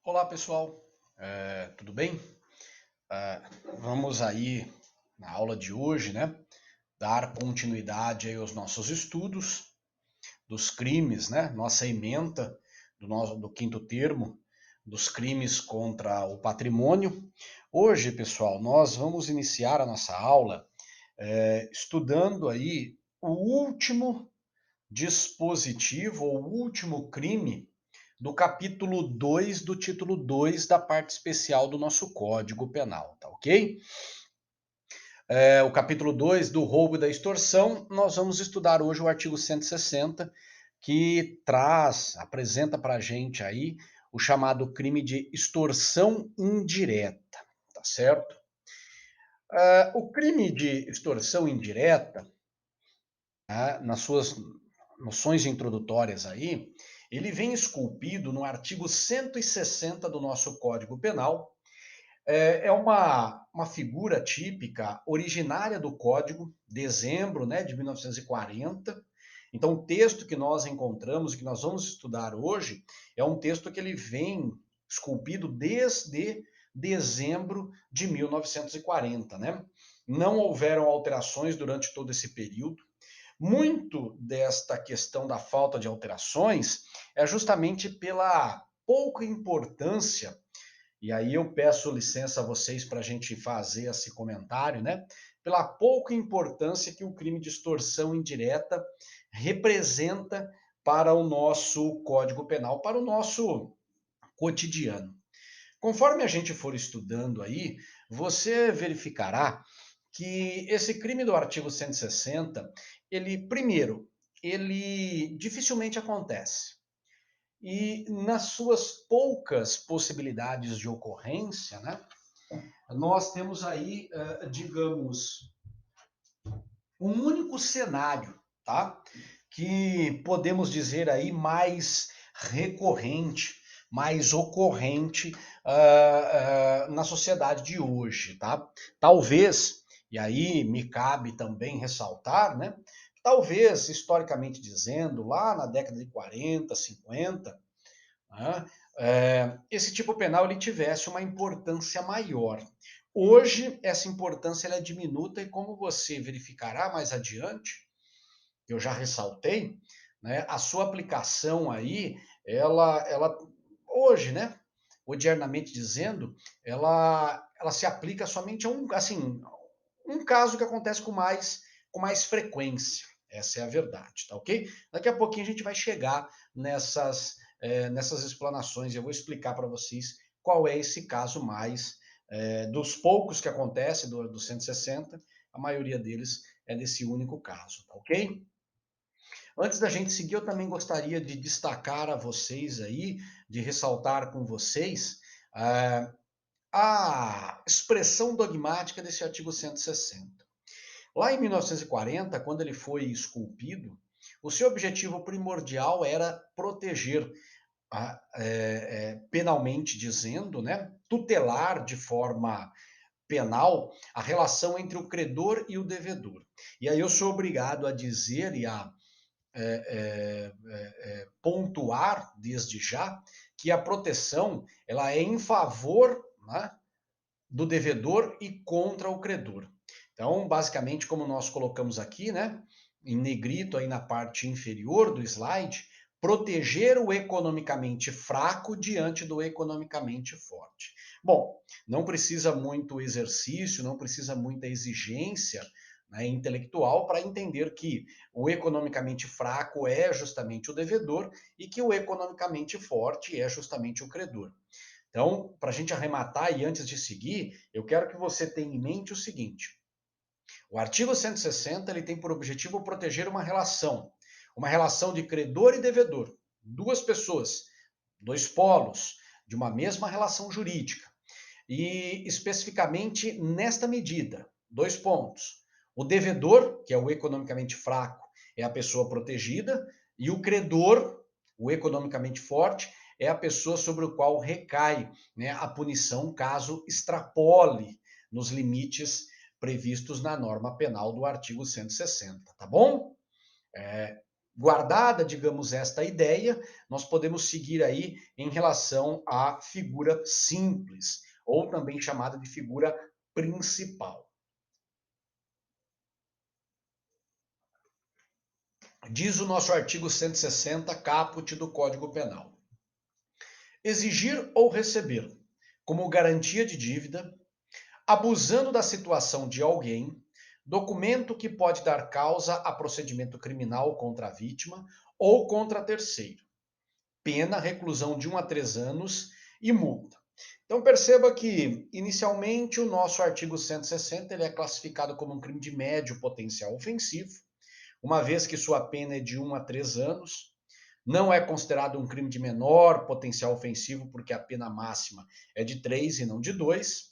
Olá pessoal, tudo bem? Vamos aí na aula de hoje, né, dar continuidade aí aos nossos estudos dos crimes, né, nossa ementa do quinto termo dos crimes contra o patrimônio. Hoje, pessoal, nós vamos iniciar a nossa aula estudando aí o último dispositivo ou último crime do capítulo 2 do título 2 da parte especial do nosso Código Penal, tá ok? O capítulo 2 do roubo e da extorsão, nós vamos estudar hoje o artigo 160, que apresenta para a gente aí o chamado crime de extorsão indireta, tá certo? O crime de extorsão indireta, né, nas suas noções introdutórias aí, ele vem esculpido no artigo 160 do nosso Código Penal. É uma figura típica, originária do Código, dezembro, né, de 1940. Então, o texto que nós encontramos, que nós vamos estudar hoje, é um texto que ele vem esculpido desde dezembro de 1940, né? Não houveram alterações durante todo esse período. Muito desta questão da falta de alterações é justamente pela pouca importância, e aí eu peço licença a vocês para a gente fazer esse comentário, né? Pela pouca importância que o crime de extorsão indireta representa para o nosso Código Penal, para o nosso cotidiano. Conforme a gente for estudando aí, você verificará que esse crime do artigo 160, ele dificilmente acontece. E nas suas poucas possibilidades de ocorrência, né, nós temos aí, digamos, um único cenário, tá? Que podemos dizer aí mais recorrente, mais ocorrente na sociedade de hoje, tá? Talvez, e aí me cabe também ressaltar, né? Talvez, historicamente dizendo, lá na década de 40, 50, né, esse tipo penal ele tivesse uma importância maior. Hoje, essa importância ela é diminuta e como você verificará mais adiante, eu já ressaltei, né, a sua aplicação aí, ela hoje, né, odiernamente dizendo, ela se aplica somente a assim, um caso que acontece com mais frequência. Essa é a verdade, tá ok? Daqui a pouquinho a gente vai chegar nessas explanações. Eu vou explicar para vocês qual é esse caso mais dos poucos que acontece do 160, a maioria deles é desse único caso, tá ok? Antes da gente seguir, eu também gostaria de destacar a vocês aí, de ressaltar com vocês a expressão dogmática desse artigo 160. Lá em 1940, quando ele foi esculpido, o seu objetivo primordial era proteger, penalmente dizendo, né, tutelar de forma penal a relação entre o credor e o devedor. E aí eu sou obrigado a dizer e a pontuar desde já que a proteção ela é em favor, né, do devedor e contra o credor. Então, basicamente, como nós colocamos aqui, né, em negrito aí na parte inferior do slide, proteger o economicamente fraco diante do economicamente forte. Bom, não precisa muito exercício, não precisa muita exigência, né, intelectual para entender que o economicamente fraco é justamente o devedor e que o economicamente forte é justamente o credor. Então, para a gente arrematar e antes de seguir, eu quero que você tenha em mente o seguinte: o artigo 160 ele tem por objetivo proteger uma relação de credor e devedor, duas pessoas, dois polos de uma mesma relação jurídica. E especificamente nesta medida, dois pontos. O devedor, que é o economicamente fraco, é a pessoa protegida, e o credor, o economicamente forte, é a pessoa sobre o qual recai, né, a punição caso extrapole nos limites previstos na norma penal do artigo 160, tá bom? Guardada, digamos, esta ideia, nós podemos seguir aí em relação à figura simples, ou também chamada de figura principal. Diz o nosso artigo 160, caput do Código Penal. Exigir ou receber, como garantia de dívida, abusando da situação de alguém, documento que pode dar causa a procedimento criminal contra a vítima ou contra terceiro. Pena, reclusão de 1 a 3 anos e multa. Então perceba que, inicialmente, o nosso artigo 160 ele é classificado como um crime de médio potencial ofensivo, uma vez que sua pena é de 1 a 3 anos. Não é considerado um crime de menor potencial ofensivo, porque a pena máxima é de 3 e não de 2.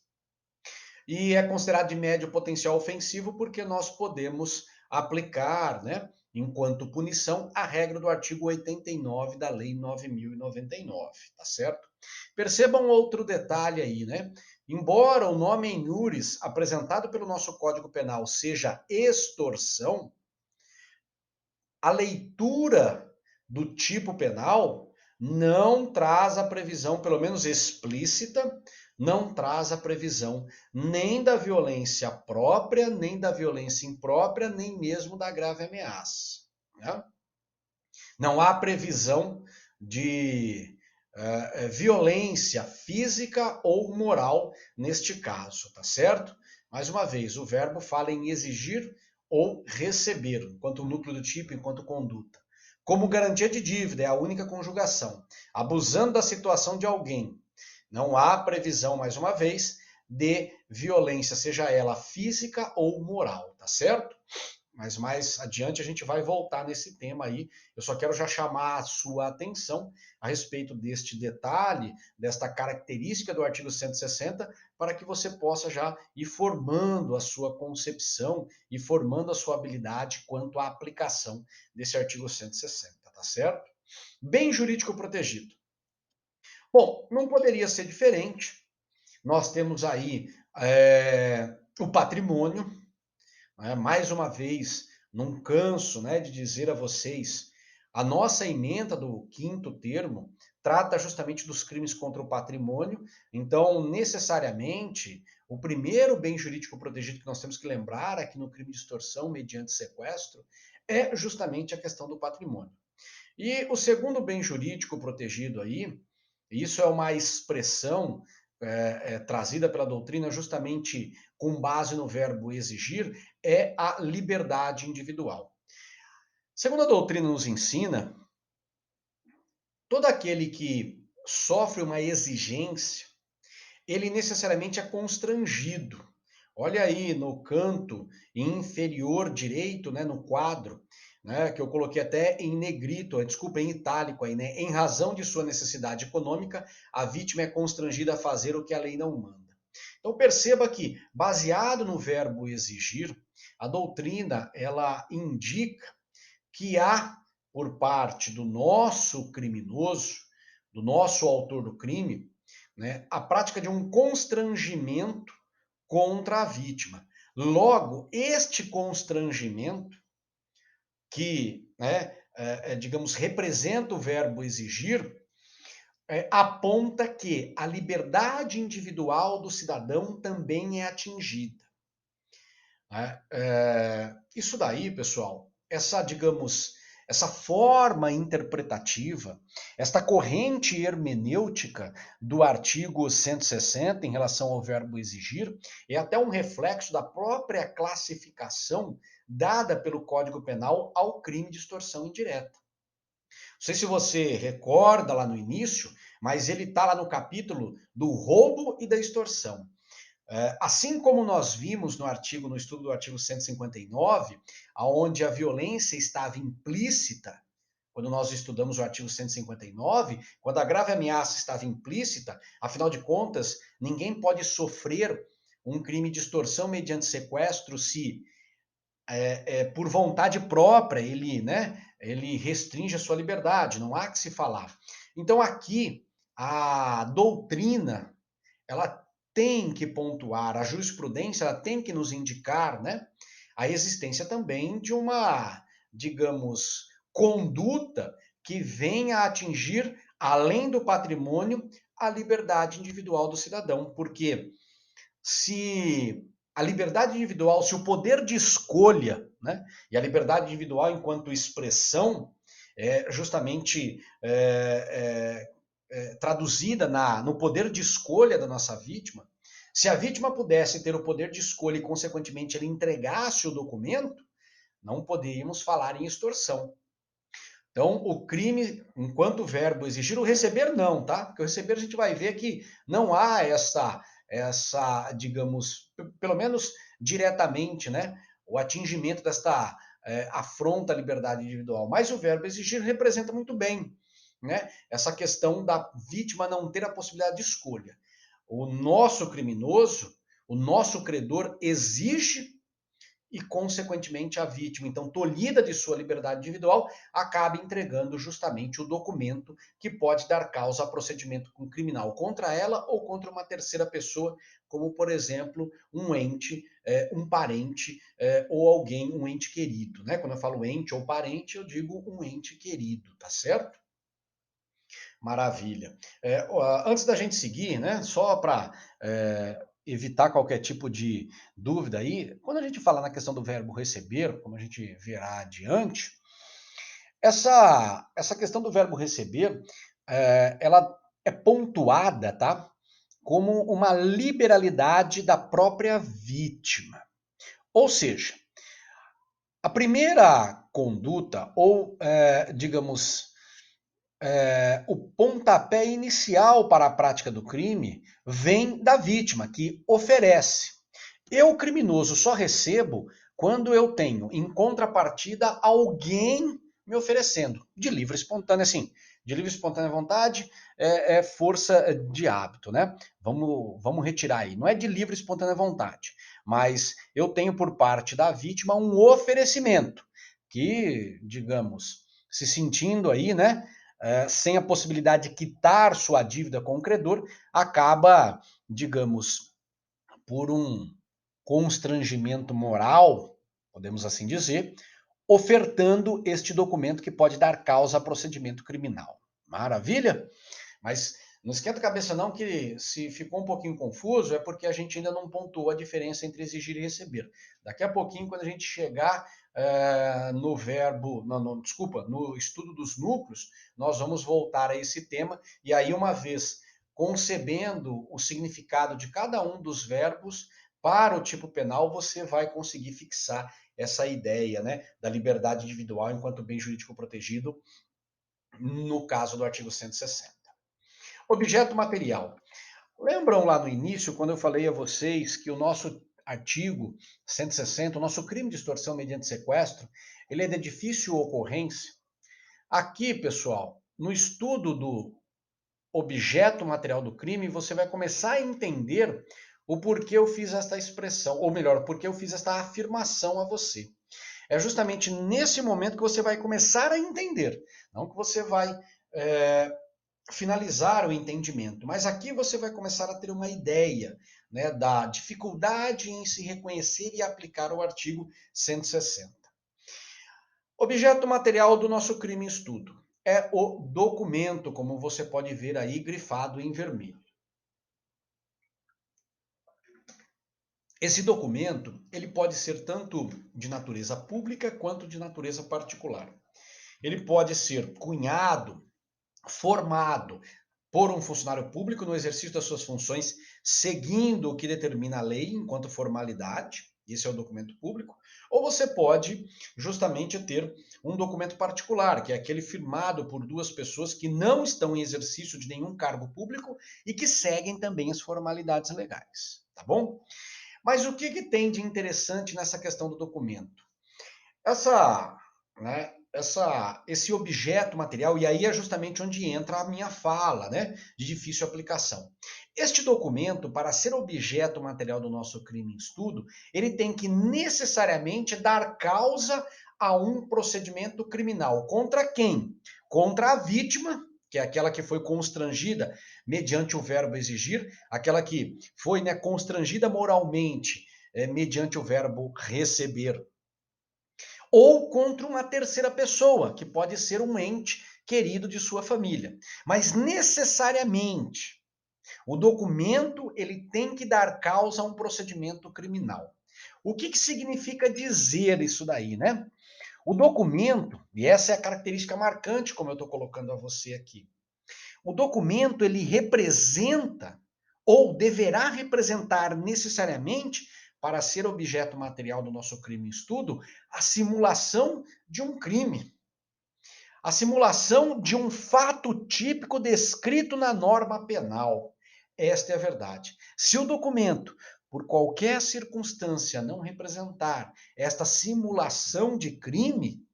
E é considerado de médio potencial ofensivo porque nós podemos aplicar, né, enquanto punição, a regra do artigo 89 da Lei 9.099, tá certo? Percebam outro detalhe aí, né? Embora o nome em iuris apresentado pelo nosso Código Penal seja extorsão, a leitura do tipo penal não traz a previsão, pelo menos explícita, não traz a previsão nem da violência própria, nem da violência imprópria, nem mesmo da grave ameaça. Né? Não há previsão de violência física ou moral neste caso, tá certo? Mais uma vez, o verbo fala em exigir ou receber, enquanto núcleo do tipo, enquanto conduta. Como garantia de dívida, é a única conjugação. Abusando da situação de alguém. Não há previsão, mais uma vez, de violência, seja ela física ou moral, tá certo? Mas mais adiante a gente vai voltar nesse tema aí. Eu só quero já chamar a sua atenção a respeito deste detalhe, desta característica do artigo 160, para que você possa já ir formando a sua concepção e formando a sua habilidade quanto à aplicação desse artigo 160, tá certo? Bem jurídico protegido. Bom, não poderia ser diferente. Nós temos aí o patrimônio, né? Mais uma vez, não canso, né, de dizer a vocês, a nossa emenda do 5º termo trata justamente dos crimes contra o patrimônio, então, necessariamente, o primeiro bem jurídico protegido que nós temos que lembrar aqui no crime de extorsão mediante sequestro é justamente a questão do patrimônio. E o segundo bem jurídico protegido aí, isso é uma expressão trazida pela doutrina justamente com base no verbo exigir, é a liberdade individual. Segundo a doutrina nos ensina, todo aquele que sofre uma exigência, ele necessariamente é constrangido. Olha aí no canto inferior direito, né, no quadro, né, que eu coloquei até em negrito, desculpa, em itálico aí, né? Em razão de sua necessidade econômica, a vítima é constrangida a fazer o que a lei não manda. Então perceba que, baseado no verbo exigir, a doutrina ela indica que há por parte do nosso criminoso, do nosso autor do crime, né, a prática de um constrangimento contra a vítima. Logo, este constrangimento, que, né, digamos, representa o verbo exigir, aponta que a liberdade individual do cidadão também é atingida. Né? Isso daí, pessoal, digamos, essa forma interpretativa, esta corrente hermenêutica do artigo 160 em relação ao verbo exigir, é até um reflexo da própria classificação dada pelo Código Penal ao crime de extorsão indireta. Não sei se você recorda lá no início, mas ele está lá no capítulo do roubo e da extorsão. Assim como nós vimos no estudo do artigo 159, onde a violência estava implícita, quando nós estudamos o artigo 159, quando a grave ameaça estava implícita, afinal de contas, ninguém pode sofrer um crime de extorsão mediante sequestro se, por vontade própria, ele restringe a sua liberdade, não há que se falar. Então, aqui, a doutrina, ela tem que pontuar, a jurisprudência ela tem que nos indicar, né, a existência também de uma, digamos, conduta que venha a atingir, além do patrimônio, a liberdade individual do cidadão. Porque se a liberdade individual, se o poder de escolha, né, e a liberdade individual enquanto expressão, justamente traduzida no poder de escolha da nossa vítima, se a vítima pudesse ter o poder de escolha e, consequentemente, ele entregasse o documento, não poderíamos falar em extorsão. Então, o crime, enquanto verbo exigir, o receber não, tá? Porque o receber a gente vai ver que não há essa, digamos, pelo menos diretamente, né, o atingimento desta afronta à liberdade individual. Mas o verbo exigir representa muito bem, né, essa questão da vítima não ter a possibilidade de escolha. O nosso criminoso, o nosso credor exige e, consequentemente, a vítima, então, tolhida de sua liberdade individual, acaba entregando justamente o documento que pode dar causa a procedimento criminal contra ela ou contra uma terceira pessoa, como, por exemplo, um ente, um parente ou alguém, um ente querido, né? Quando eu falo ente ou parente, eu digo um ente querido, tá certo? Maravilha. Antes da gente seguir, né, só para evitar qualquer tipo de dúvida aí, quando a gente fala na questão do verbo receber, como a gente verá adiante, essa questão do verbo receber, ela é pontuada, tá, como uma liberalidade da própria vítima. Ou seja, a primeira conduta, ou, digamos, o pontapé inicial para a prática do crime vem da vítima, que oferece. Eu, criminoso, só recebo quando eu tenho, em contrapartida, alguém me oferecendo, de livre e espontânea, assim, de livre e espontânea vontade, é força de hábito, né? Vamos retirar aí. Não é de livre e espontânea vontade, mas eu tenho por parte da vítima um oferecimento, que, digamos, se sentindo aí, né, sem a possibilidade de quitar sua dívida com o credor, acaba, digamos, por um constrangimento moral, podemos assim dizer, ofertando este documento que pode dar causa a procedimento criminal. Maravilha? Mas não esquenta a cabeça não que se ficou um pouquinho confuso é porque a gente ainda não pontuou a diferença entre exigir e receber. Daqui a pouquinho, quando a gente chegar no verbo, desculpa, no estudo dos núcleos, nós vamos voltar a esse tema e aí uma vez concebendo o significado de cada um dos verbos para o tipo penal, você vai conseguir fixar essa ideia, né, da liberdade individual enquanto bem jurídico protegido, no caso do artigo 160. Objeto material. Lembram lá no início, quando eu falei a vocês que o nosso artigo 160, o nosso crime de extorsão mediante sequestro, ele é de difícil ocorrência? Aqui, pessoal, no estudo do objeto material do crime, você vai começar a entender o porquê eu fiz esta expressão, ou melhor, porquê eu fiz esta afirmação a você. É justamente nesse momento que você vai começar a entender, não que você vai finalizar o entendimento, mas aqui você vai começar a ter uma ideia, né, da dificuldade em se reconhecer e aplicar o artigo 160. Objeto material do nosso crime em estudo é o documento, como você pode ver aí grifado em vermelho. Esse documento, ele pode ser tanto de natureza pública quanto de natureza particular. Ele pode ser cunhado, formado por um funcionário público no exercício das suas funções, seguindo o que determina a lei enquanto formalidade, esse é o documento público, ou você pode justamente ter um documento particular, que é aquele firmado por duas pessoas que não estão em exercício de nenhum cargo público e que seguem também as formalidades legais, tá bom? Mas o que tem de interessante nessa questão do documento? Esse objeto material, e aí é justamente onde entra a minha fala, né, de difícil aplicação. Este documento, para ser objeto material do nosso crime em estudo, ele tem que necessariamente dar causa a um procedimento criminal. Contra quem? Contra a vítima, que é aquela que foi constrangida mediante o verbo exigir, aquela que foi, né, constrangida moralmente mediante o verbo receber. ou contra uma terceira pessoa, que pode ser um ente querido de sua família. Mas necessariamente, o documento ele tem que dar causa a um procedimento criminal. O que significa dizer isso daí, né? O documento, e essa é a característica marcante, como eu estou colocando a você aqui, o documento ele representa ou deverá representar necessariamente, para ser objeto material do nosso crime em estudo, a simulação de um crime. A simulação de um fato típico descrito na norma penal. Esta é a verdade. Se o documento, por qualquer circunstância, não representar esta simulação de crime,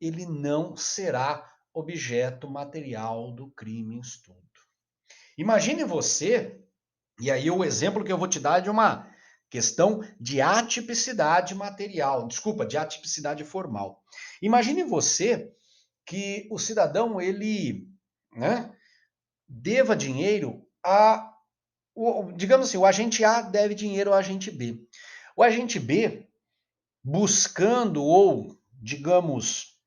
ele não será objeto material do crime em estudo. Imagine você, e aí o exemplo que eu vou te dar é de uma questão de atipicidade material, desculpa, de atipicidade formal. Imagine você que o cidadão ele, né, deva dinheiro digamos assim, o agente A deve dinheiro ao agente B. O agente B, buscando ou, digamos,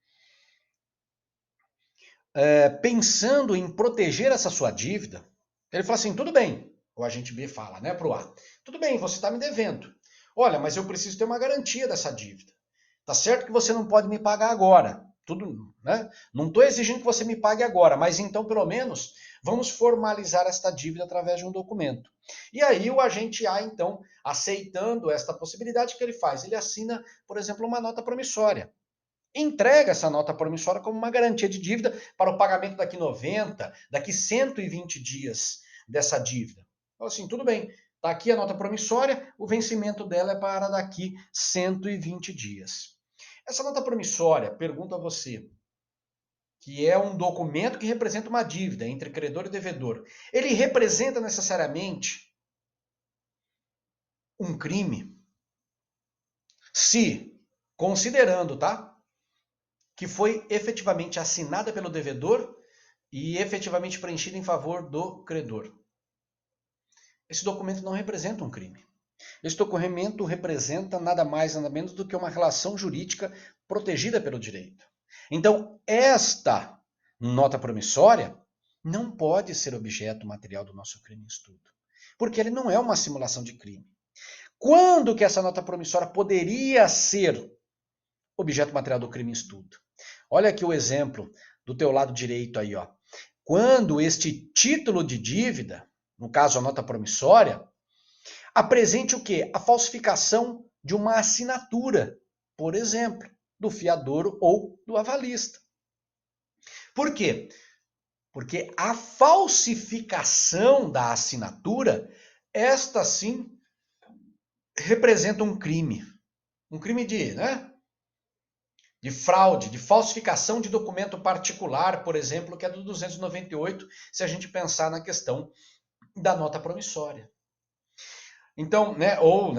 pensando em proteger essa sua dívida, ele fala assim, tudo bem, o agente B fala, né, pro A, tudo bem, você está me devendo. Olha, mas eu preciso ter uma garantia dessa dívida. Tá certo que você não pode me pagar agora, tudo, né? Não estou exigindo que você me pague agora, mas então, pelo menos, vamos formalizar esta dívida através de um documento. E aí o agente A, então, aceitando esta possibilidade, o que ele faz? Ele assina, por exemplo, uma nota promissória. Entrega essa nota promissória como uma garantia de dívida para o pagamento daqui 90, daqui 120 dias dessa dívida. Então, assim, tudo bem, está aqui a nota promissória, o vencimento dela é para daqui 120 dias. Essa nota promissória, pergunto a você, que é um documento que representa uma dívida entre credor e devedor, ele representa necessariamente um crime? Se, considerando, tá? Que foi efetivamente assinada pelo devedor e efetivamente preenchida em favor do credor. Esse documento não representa um crime. Esse documento representa nada mais, nada menos do que uma relação jurídica protegida pelo direito. Então, esta nota promissória não pode ser objeto material do nosso crime em estudo, porque ele não é uma simulação de crime. Quando que essa nota promissória poderia ser objeto material do crime em estudo? Olha aqui o exemplo do teu lado direito aí, ó. Quando este título de dívida, no caso a nota promissória, apresente o quê? A falsificação de uma assinatura, por exemplo, do fiador ou do avalista. Por quê? Porque a falsificação da assinatura, esta sim representa um crime. Um crime de, né? De fraude, de falsificação de documento particular, por exemplo, que é do 298, se a gente pensar na questão da nota promissória. Então, né, ou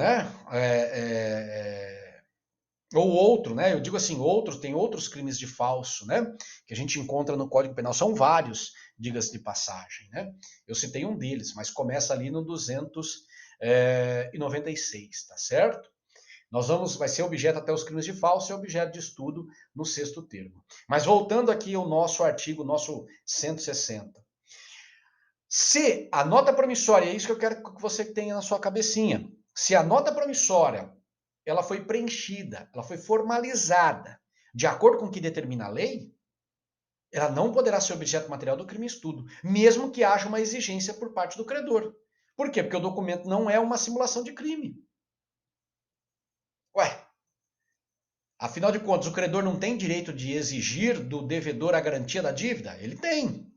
outro, né, eu digo assim, tem outros crimes de falso, né, que a gente encontra no Código Penal, são vários, diga-se de passagem, né, eu citei um deles, mas começa ali no 296, tá certo? Vai ser objeto até os crimes de falso, é objeto de estudo no 6º termo. Mas voltando aqui ao nosso artigo, nosso 160. Se a nota promissória, é isso que eu quero que você tenha na sua cabecinha, se a nota promissória ela foi preenchida, ela foi formalizada de acordo com o que determina a lei, ela não poderá ser objeto material do crime em estudo, mesmo que haja uma exigência por parte do credor. Por quê? Porque o documento não é uma simulação de crime. Ué, afinal de contas, o credor não tem direito de exigir do devedor a garantia da dívida? Ele tem,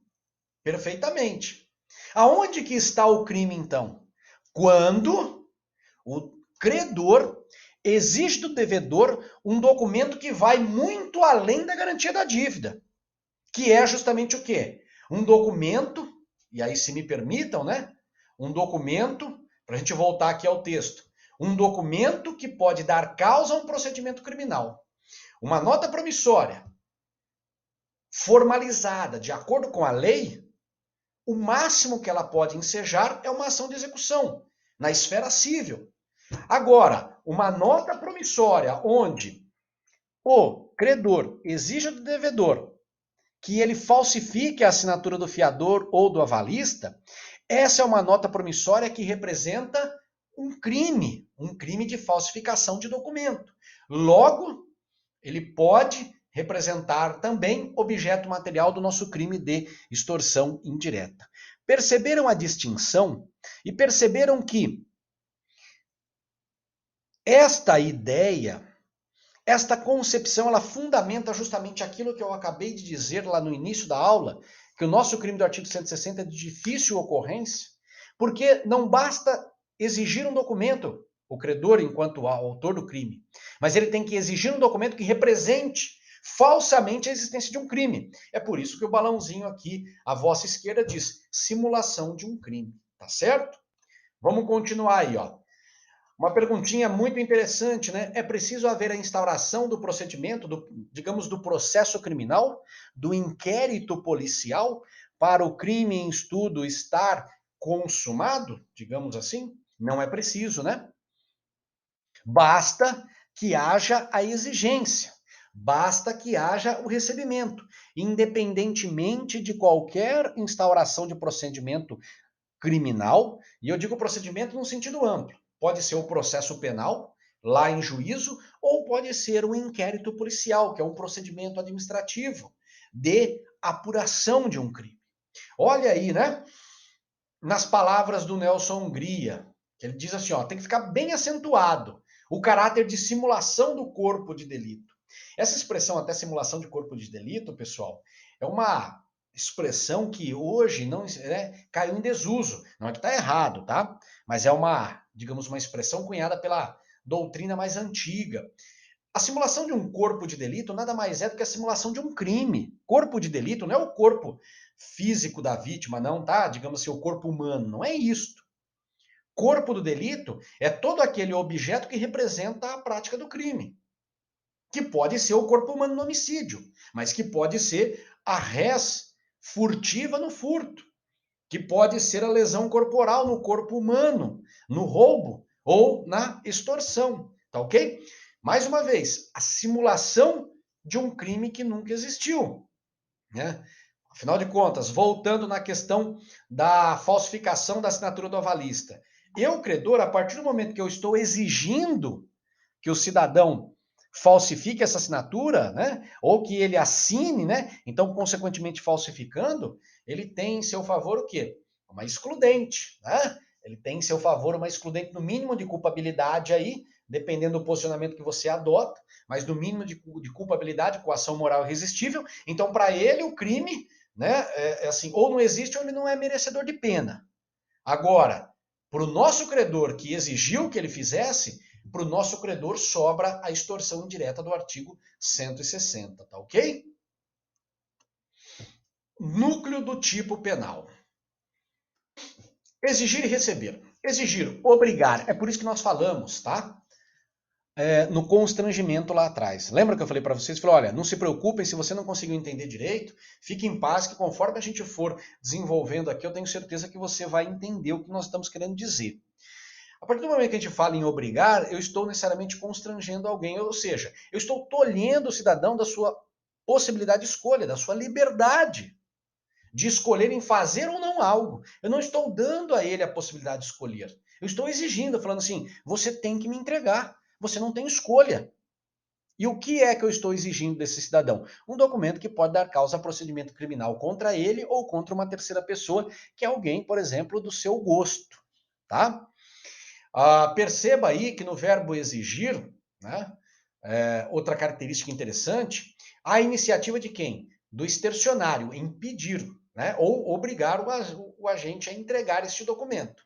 perfeitamente. Aonde que está o crime, então? Quando o credor exige do devedor um documento que vai muito além da garantia da dívida, que é justamente o quê? Um documento, e aí se me permitam, né? Um documento, para a gente voltar aqui ao texto, um documento que pode dar causa a um procedimento criminal. Uma nota promissória formalizada de acordo com a lei, o máximo que ela pode ensejar é uma ação de execução na esfera civil. Agora, uma nota promissória onde o credor exija do devedor que ele falsifique a assinatura do fiador ou do avalista, essa é uma nota promissória que representa um crime de falsificação de documento. Logo, ele pode representar também objeto material do nosso crime de extorsão indireta. Perceberam a distinção e perceberam que esta ideia, esta concepção, ela fundamenta justamente aquilo que eu acabei de dizer lá no início da aula, que o nosso crime do artigo 160 é de difícil ocorrência, porque não basta exigir um documento, o credor enquanto autor do crime, mas ele tem que exigir um documento que represente falsamente a existência de um crime. É por isso que o balãozinho aqui, à vossa esquerda, diz simulação de um crime, tá certo? Vamos continuar aí, ó. Uma perguntinha muito interessante, né? É preciso haver a instauração do procedimento, digamos, do processo criminal, do inquérito policial, para o crime em estudo estar consumado, digamos assim? Não é preciso, né? Basta que haja a exigência, basta que haja o recebimento, independentemente de qualquer instauração de procedimento criminal, e eu digo procedimento no sentido amplo. Pode ser o processo penal, lá em juízo, ou pode ser o inquérito policial, que é um procedimento administrativo de apuração de um crime. Olha aí, né? Nas palavras do Nelson Hungria, que ele diz assim, ó, tem que ficar bem acentuado o caráter de simulação do corpo de delito. Essa expressão, até simulação de corpo de delito, pessoal, é uma expressão que hoje não caiu em desuso. Não é que está errado, tá? Mas é uma, digamos, uma expressão cunhada pela doutrina mais antiga. A simulação de um corpo de delito nada mais é do que a simulação de um crime. Corpo de delito não é o corpo físico da vítima, não, tá? Digamos assim, o corpo humano. Não é isto. Corpo do delito é todo aquele objeto que representa a prática do crime. Que pode ser o corpo humano no homicídio, mas que pode ser a res furtiva no furto, que pode ser a lesão corporal no corpo humano, no roubo ou na extorsão, tá ok? Mais uma vez, a simulação de um crime que nunca existiu, né? Afinal de contas, voltando na questão da falsificação da assinatura do avalista, eu, credor, a partir do momento que eu estou exigindo que o cidadão falsifique essa assinatura, né? Ou que ele assine, né? Então, consequentemente, falsificando, ele tem em seu favor o quê? Uma excludente, né? Ele tem em seu favor uma excludente no mínimo de culpabilidade aí, dependendo do posicionamento que você adota, mas no mínimo de culpabilidade, coação moral irresistível. Então, para ele, o crime, né? É assim, ou não existe ou ele não é merecedor de pena. Agora, para o nosso credor que exigiu que ele fizesse, para o nosso credor sobra a extorsão indireta do artigo 160, tá ok? Núcleo do tipo penal. Exigir e receber. Exigir, obrigar. É por isso que nós falamos, tá? No constrangimento lá atrás. Lembra que eu falei para vocês? Falei, olha, não se preocupem se você não conseguiu entender direito, fique em paz que conforme a gente for desenvolvendo aqui, eu tenho certeza que você vai entender o que nós estamos querendo dizer. A partir do momento que a gente fala em obrigar, eu estou necessariamente constrangendo alguém, ou seja, eu estou tolhendo o cidadão da sua possibilidade de escolha, da sua liberdade de escolher em fazer ou não algo. Eu não estou dando a ele a possibilidade de escolher. Eu estou exigindo, falando assim, você tem que me entregar, você não tem escolha. E o que é que eu estou exigindo desse cidadão? Um documento que pode dar causa a procedimento criminal contra ele ou contra uma terceira pessoa, que é alguém, por exemplo, do seu gosto, tá? Perceba aí que no verbo exigir, né, outra característica interessante, a iniciativa de quem? Do extercionário, em pedir, né, ou obrigar o agente a entregar este documento.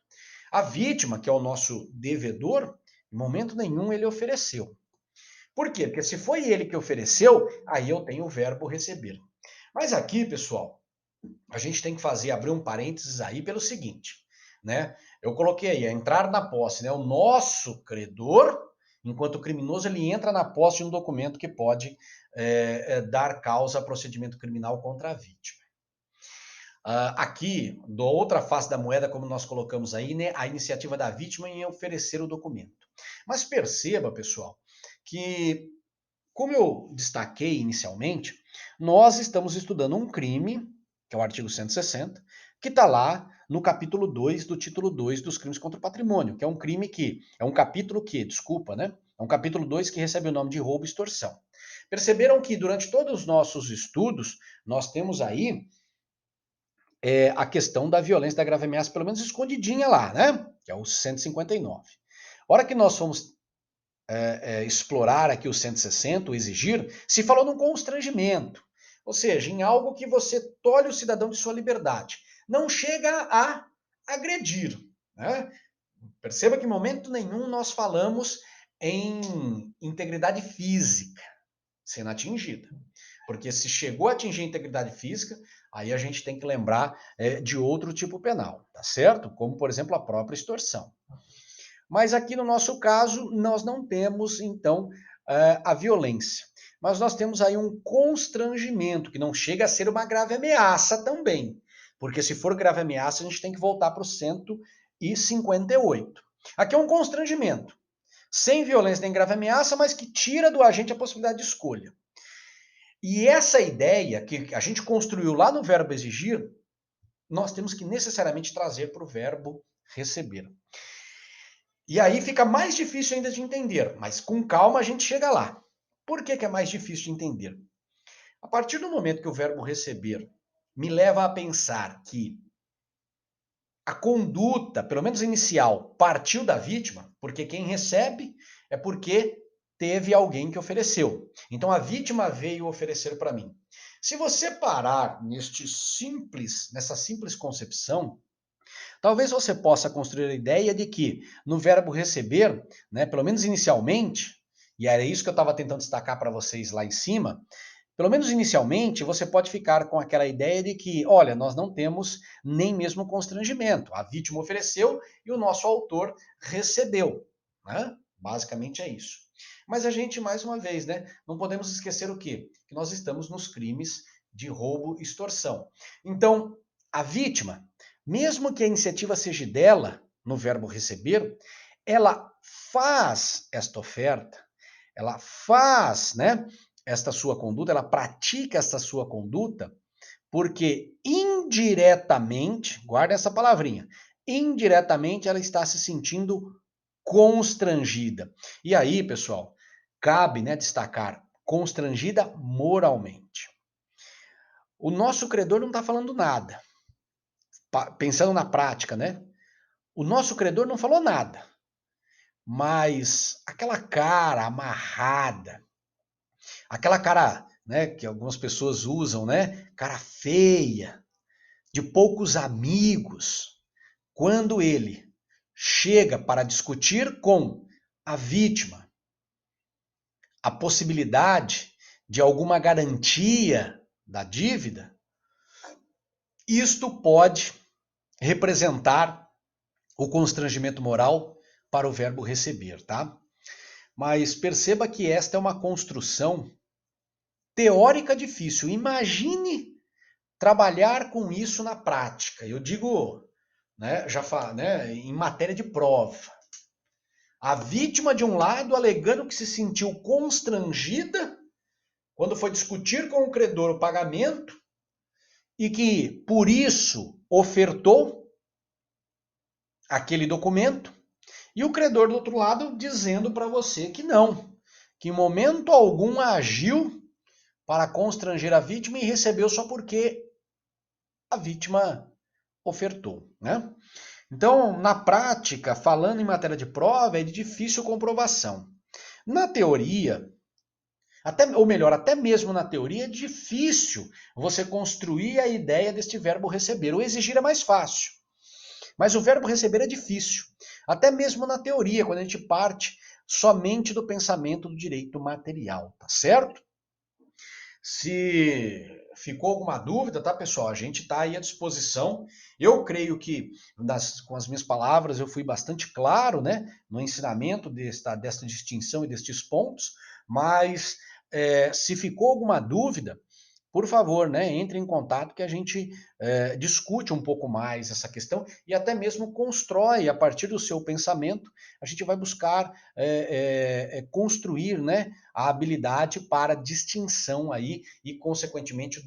A vítima, que é o nosso devedor, em momento nenhum ele ofereceu. Por quê? Porque se foi ele que ofereceu, aí eu tenho o verbo receber. Mas aqui, pessoal, a gente tem que abrir um parênteses aí pelo seguinte, né? Eu coloquei aí, entrar na posse, né? O nosso credor, enquanto o criminoso, ele entra na posse de um documento que pode dar causa a procedimento criminal contra a vítima. Aqui, da outra face da moeda, como nós colocamos aí, né? A iniciativa da vítima em oferecer o documento. Mas perceba, pessoal, que como eu destaquei inicialmente, nós estamos estudando um crime, que é o artigo 160, que está lá no capítulo 2 do título 2 dos crimes contra o patrimônio, que é um crime que, é um capítulo que, desculpa, né? É um capítulo 2 que recebe o nome de roubo e extorsão. Perceberam que durante todos os nossos estudos, nós temos aí a questão da violência, da grave ameaça, pelo menos escondidinha lá, né? Que é o 159. A hora que nós fomos explorar aqui o 160, o exigir, se falou num constrangimento. Ou seja, em algo que você tolhe o cidadão de sua liberdade. Não chega a agredir. Né? Perceba que em momento nenhum nós falamos em integridade física sendo atingida. Porque se chegou a atingir a integridade física, aí a gente tem que lembrar de outro tipo penal, tá certo? Como, por exemplo, a própria extorsão. Mas aqui no nosso caso, nós não temos, então, a violência. Mas nós temos aí um constrangimento, que não chega a ser uma grave ameaça também. Porque se for grave ameaça, a gente tem que voltar para o 158. Aqui é um constrangimento. Sem violência nem grave ameaça, mas que tira do agente a possibilidade de escolha. E essa ideia que a gente construiu lá no verbo exigir, nós temos que necessariamente trazer para o verbo receber. E aí fica mais difícil ainda de entender, mas com calma a gente chega lá. Por que é mais difícil de entender? A partir do momento que o verbo receber me leva a pensar que a conduta, pelo menos inicial, partiu da vítima, porque quem recebe é porque teve alguém que ofereceu. Então a vítima veio oferecer para mim. Se você parar nessa simples concepção, talvez você possa construir a ideia de que no verbo receber, né, pelo menos inicialmente, e era isso que eu estava tentando destacar para vocês lá em cima, pelo menos inicialmente você pode ficar com aquela ideia de que, olha, nós não temos nem mesmo constrangimento. A vítima ofereceu e o nosso autor recebeu. Né? Basicamente é isso. Mas a gente, mais uma vez, né, não podemos esquecer o quê? Que nós estamos nos crimes de roubo e extorsão. Então, a vítima, mesmo que a iniciativa seja dela, no verbo receber, ela faz esta oferta, ela faz, né, esta sua conduta, ela pratica esta sua conduta, porque indiretamente, guarda essa palavrinha, indiretamente ela está se sentindo constrangida. E aí, pessoal, cabe, né, destacar, constrangida moralmente. O nosso credor não está falando nada. Pensando na prática, né? O nosso credor não falou nada. Mas aquela cara amarrada, aquela cara, né, que algumas pessoas usam, né? Cara feia, de poucos amigos. Quando ele chega para discutir com a vítima a possibilidade de alguma garantia da dívida, isto pode representar o constrangimento moral para o verbo receber, tá? Mas perceba que esta é uma construção teórica difícil. Imagine trabalhar com isso na prática. Eu digo, né, em matéria de prova. A vítima de um lado alegando que se sentiu constrangida quando foi discutir com o credor o pagamento e que por isso ofertou aquele documento, e o credor do outro lado dizendo para você que não, que em momento algum agiu para constranger a vítima e recebeu só porque a vítima ofertou, né? Então, na prática, falando em matéria de prova, é de difícil comprovação. Na teoria, até mesmo na teoria, é difícil você construir a ideia deste verbo receber. O exigir é mais fácil. Mas o verbo receber é difícil. Até mesmo na teoria, quando a gente parte somente do pensamento do direito material, tá certo? Se ficou alguma dúvida, tá, pessoal? A gente está aí à disposição. Eu creio que, com as minhas palavras, eu fui bastante claro, né, no ensinamento desta distinção e destes pontos, mas se ficou alguma dúvida, por favor, né, entre em contato que a gente discute um pouco mais essa questão e até mesmo constrói a partir do seu pensamento. A gente vai buscar construir, né, a habilidade para distinção aí e, consequentemente,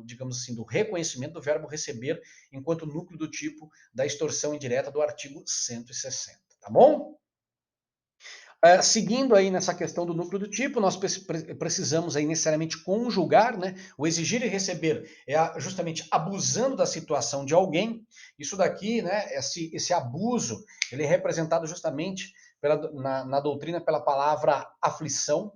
digamos assim, do reconhecimento do verbo receber enquanto núcleo do tipo da extorsão indireta do artigo 160, tá bom? Seguindo aí nessa questão do núcleo do tipo, nós precisamos aí necessariamente conjugar, né? O exigir e receber é justamente abusando da situação de alguém. Isso daqui, né? Esse abuso, ele é representado justamente na doutrina pela palavra aflição.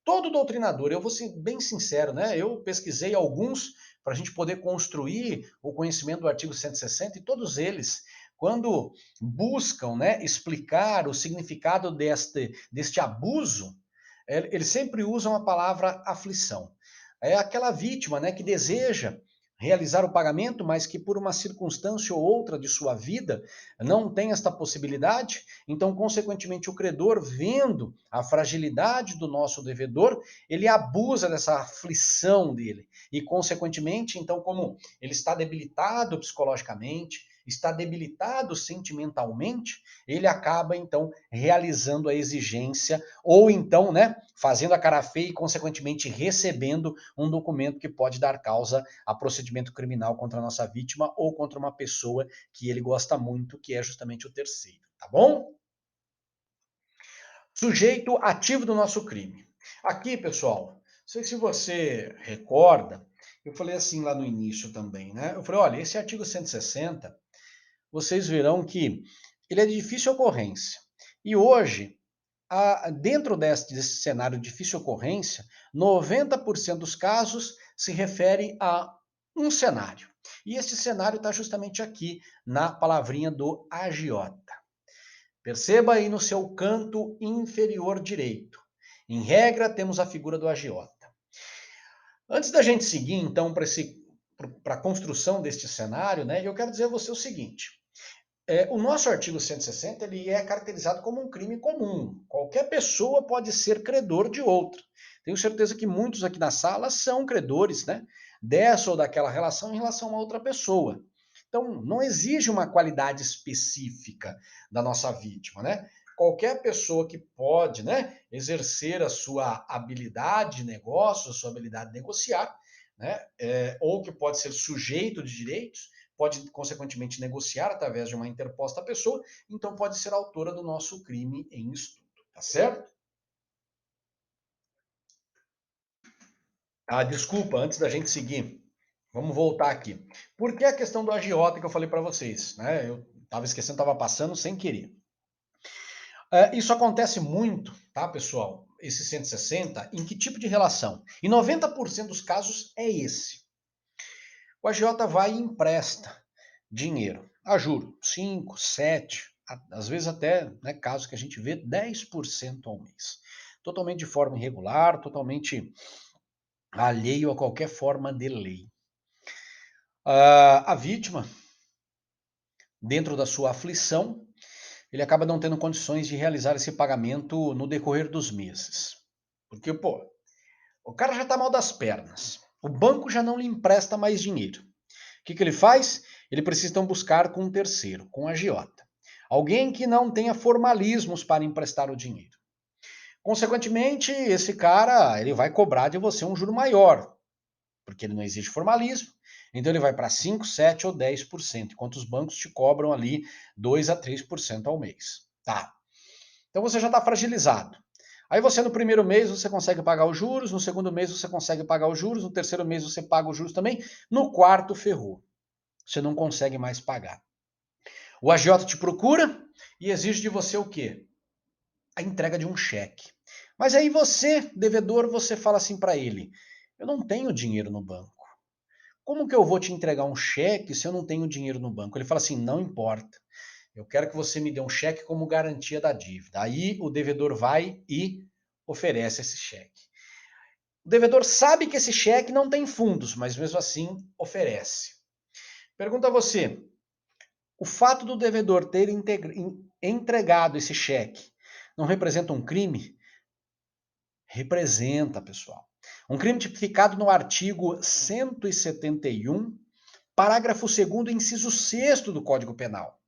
Todo doutrinador, eu vou ser bem sincero, né? Eu pesquisei alguns para a gente poder construir o conhecimento do artigo 160 e todos eles, quando buscam, né, explicar o significado deste abuso, eles sempre usam a palavra aflição. É aquela vítima, né, que deseja realizar o pagamento, mas que por uma circunstância ou outra de sua vida não tem esta possibilidade, então, consequentemente, o credor, vendo a fragilidade do nosso devedor, ele abusa dessa aflição dele. E, consequentemente, então, como ele está debilitado psicologicamente, está debilitado sentimentalmente, ele acaba, então, realizando a exigência, ou então, né, fazendo a cara feia e, consequentemente, recebendo um documento que pode dar causa a procedimento criminal contra a nossa vítima ou contra uma pessoa que ele gosta muito, que é justamente o terceiro, tá bom? Sujeito ativo do nosso crime. Aqui, pessoal, não sei se você recorda, eu falei assim lá no início também, né? Eu falei, olha, esse artigo 160, vocês verão que ele é de difícil ocorrência. E hoje, dentro desse cenário de difícil ocorrência, 90% dos casos se refere a um cenário. E esse cenário está justamente aqui na palavrinha do agiota. Perceba aí no seu canto inferior direito. Em regra, temos a figura do agiota. Antes da gente seguir, então, para a construção deste cenário, né, eu quero dizer a você o seguinte. O nosso artigo 160 ele é caracterizado como um crime comum. Qualquer pessoa pode ser credor de outra. Tenho certeza que muitos aqui na sala são credores, né, dessa ou daquela relação em relação a outra pessoa. Então, não exige uma qualidade específica da nossa vítima, né? Qualquer pessoa que pode, né, exercer a sua habilidade de negócio, a sua habilidade de negociar, né, ou que pode ser sujeito de direitos, pode, consequentemente, negociar através de uma interposta pessoa, então pode ser autora do nosso crime em estudo, tá certo? Desculpa, antes da gente seguir, vamos voltar aqui. Por que a questão do agiota que eu falei para vocês? Né? Eu estava esquecendo, estava passando sem querer. Isso acontece muito, tá, pessoal? Esse 160, em que tipo de relação? Em 90% dos casos é esse. O agiota vai e empresta dinheiro a juro, 5, 7, às vezes até, né, casos que a gente vê, 10% ao mês. Totalmente de forma irregular, totalmente alheio a qualquer forma de lei. A vítima, dentro da sua aflição, ele acaba não tendo condições de realizar esse pagamento no decorrer dos meses. Porque, pô, o cara já está mal das pernas. O banco já não lhe empresta mais dinheiro. O que ele faz? Ele precisa então buscar com um terceiro, com um agiota. Alguém que não tenha formalismos para emprestar o dinheiro. Consequentemente, esse cara ele vai cobrar de você um juro maior, porque ele não exige formalismo. Então ele vai para 5, 7 ou 10%, enquanto os bancos te cobram ali 2 a 3% ao mês. Tá. Então você já está fragilizado. Aí você no primeiro mês você consegue pagar os juros, no segundo mês você consegue pagar os juros, no terceiro mês você paga os juros também, no quarto ferrou. Você não consegue mais pagar. O agiota te procura e exige de você o quê? A entrega de um cheque. Mas aí você, devedor, você fala assim para ele: eu não tenho dinheiro no banco. Como que eu vou te entregar um cheque se eu não tenho dinheiro no banco? Ele fala assim: não importa. Eu quero que você me dê um cheque como garantia da dívida. Aí o devedor vai e oferece esse cheque. O devedor sabe que esse cheque não tem fundos, mas mesmo assim oferece. Pergunta a você: o fato do devedor ter entregado esse cheque não representa um crime? Representa, pessoal. Um crime tipificado no artigo 171, parágrafo 2º, inciso 6º do Código Penal.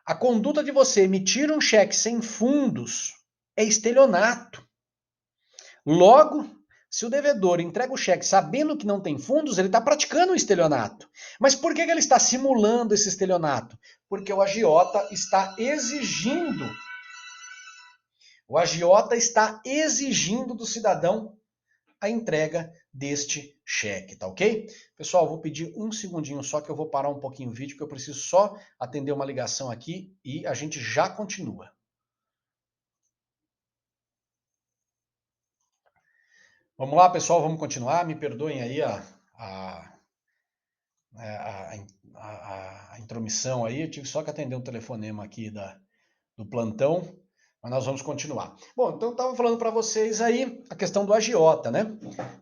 A conduta de você emitir um cheque sem fundos é estelionato. Logo, se o devedor entrega o cheque sabendo que não tem fundos, ele está praticando um estelionato. Mas por que ele está simulando esse estelionato? Porque o agiota está exigindo do cidadão a entrega deste cheque, tá ok? Pessoal, vou pedir um segundinho só que eu vou parar um pouquinho o vídeo, que eu preciso só atender uma ligação aqui e a gente já continua. Vamos lá, pessoal, vamos continuar. Me perdoem aí a intromissão aí. Eu tive só que atender um telefonema aqui do plantão, mas nós vamos continuar. Bom, então eu estava falando para vocês aí a questão do agiota, né?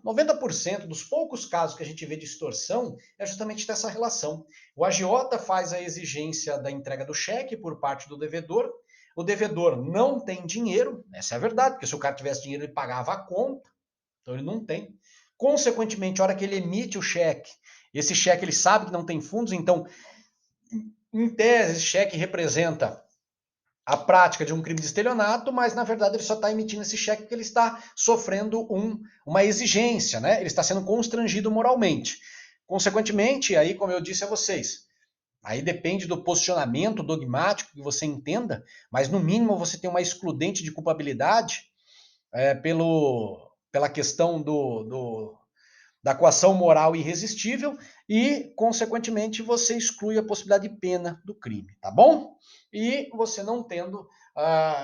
90% dos poucos casos que a gente vê de extorsão é justamente dessa relação. O agiota faz a exigência da entrega do cheque por parte do devedor. O devedor não tem dinheiro, essa é a verdade, porque se o cara tivesse dinheiro ele pagava a conta. Então ele não tem. Consequentemente, a hora que ele emite o cheque, esse cheque ele sabe que não tem fundos, então, em tese, esse cheque representa a prática de um crime de estelionato, mas na verdade ele só está emitindo esse cheque porque ele está sofrendo uma exigência, né? Ele está sendo constrangido moralmente. Consequentemente, aí, como eu disse a vocês, aí depende do posicionamento dogmático que você entenda, mas no mínimo você tem uma excludente de culpabilidade pela questão da coação moral irresistível e, consequentemente, você exclui a possibilidade de pena do crime, tá bom? E você não tendo,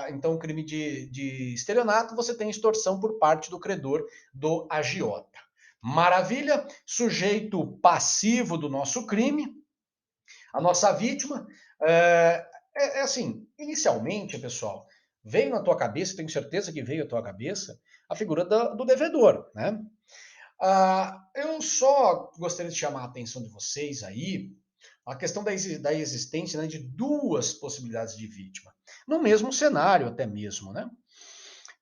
então, crime de estelionato, você tem extorsão por parte do credor do agiota. Maravilha, sujeito passivo do nosso crime, a nossa vítima, assim, inicialmente, pessoal, veio na tua cabeça, tenho certeza que veio à tua cabeça, a figura do devedor, né? Eu só gostaria de chamar a atenção de vocês aí a questão da existência, né, de duas possibilidades de vítima, no mesmo cenário até mesmo, né?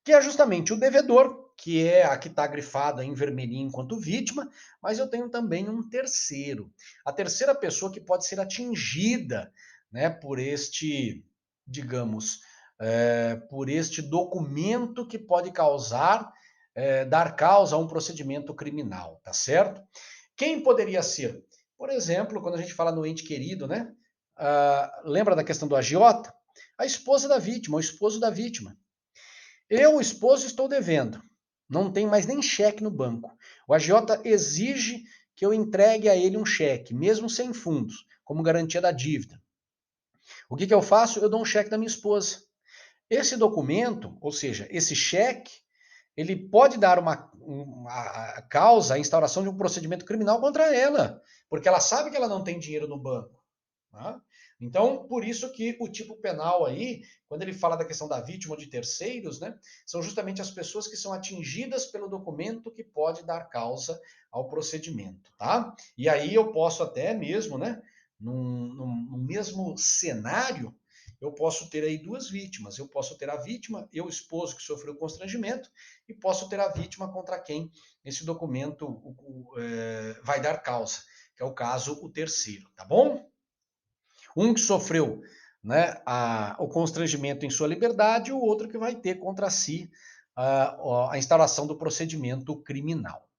Que é justamente o devedor, que é a que está grifada em vermelhinho enquanto vítima, mas eu tenho também um terceiro. A terceira pessoa que pode ser atingida, né, por este, digamos, por este documento que pode dar causa a um procedimento criminal, tá certo? Quem poderia ser? Por exemplo, quando a gente fala no ente querido, né? Lembra da questão do agiota? A esposa da vítima, o esposo da vítima. Eu, o esposo, estou devendo. Não tem mais nem cheque no banco. O agiota exige que eu entregue a ele um cheque, mesmo sem fundos, como garantia da dívida. O que eu faço? Eu dou um cheque da minha esposa. Esse documento, ou seja, esse cheque, ele pode dar a causa, a instauração de um procedimento criminal contra ela, porque ela sabe que ela não tem dinheiro no banco. Tá? Então, por isso que o tipo penal aí, quando ele fala da questão da vítima ou de terceiros, né, são justamente as pessoas que são atingidas pelo documento que pode dar causa ao procedimento, tá? E aí eu posso até mesmo, né, no mesmo cenário, eu posso ter aí duas vítimas. Eu posso ter a vítima, eu, esposo, que sofreu constrangimento, e posso ter a vítima contra quem esse documento vai dar causa, que é o caso, o terceiro, tá bom? Um que sofreu, né, o constrangimento em sua liberdade, o outro que vai ter contra si a instauração do procedimento criminal.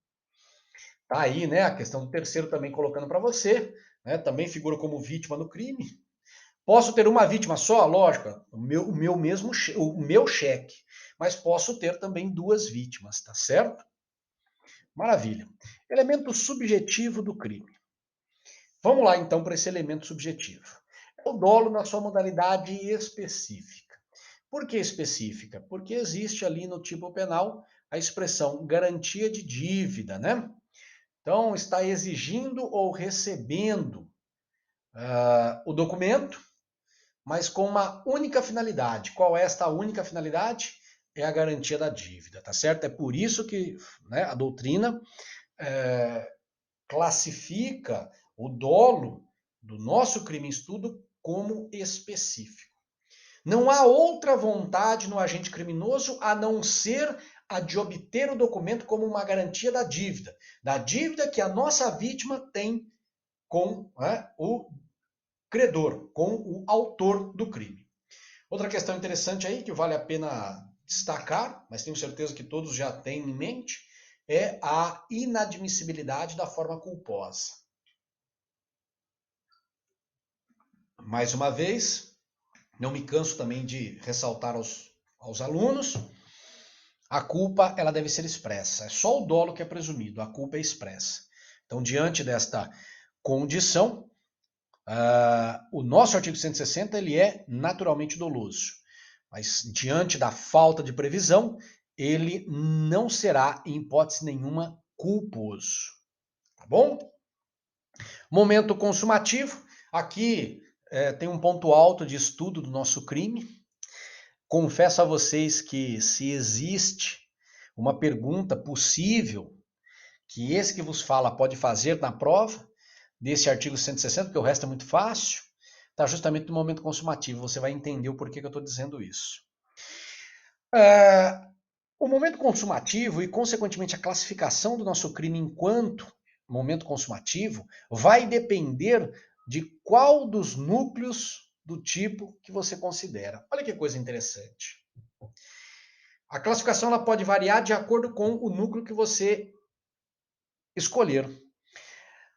Tá aí, né, a questão do terceiro também colocando para você, né, também figura como vítima no crime. Posso ter uma vítima só? Lógico, o meu cheque, mas posso ter também duas vítimas, tá certo? Maravilha. Elemento subjetivo do crime. Vamos lá então para esse elemento subjetivo. É o dolo na sua modalidade específica. Por que específica? Porque existe ali no tipo penal a expressão garantia de dívida, né? Então, está exigindo ou recebendo o documento, mas com uma única finalidade. Qual é esta única finalidade? É a garantia da dívida, tá certo? É por isso que, né, a doutrina classifica o dolo do nosso crime em estudo como específico. Não há outra vontade no agente criminoso a não ser a de obter o documento como uma garantia da dívida que a nossa vítima tem com, né, o credor, com o autor do crime. Outra questão interessante aí que vale a pena destacar, mas tenho certeza que todos já têm em mente, é a inadmissibilidade da forma culposa. Mais uma vez, não me canso também de ressaltar aos alunos, a culpa ela deve ser expressa. É só o dolo que é presumido, a culpa é expressa. Então, diante desta condição, o nosso artigo 160 ele é naturalmente doloso. Mas, diante da falta de previsão, ele não será, em hipótese nenhuma, culposo. Tá bom? Momento consumativo. Aqui tem um ponto alto de estudo do nosso crime. Confesso a vocês que se existe uma pergunta possível que esse que vos fala pode fazer na prova desse artigo 160, porque o resto é muito fácil, está justamente no momento consumativo. Você vai entender o porquê que eu estou dizendo isso. O momento consumativo e, consequentemente, a classificação do nosso crime enquanto momento consumativo vai depender de qual dos núcleos do tipo que você considera. Olha que coisa interessante. A classificação ela pode variar de acordo com o núcleo que você escolher.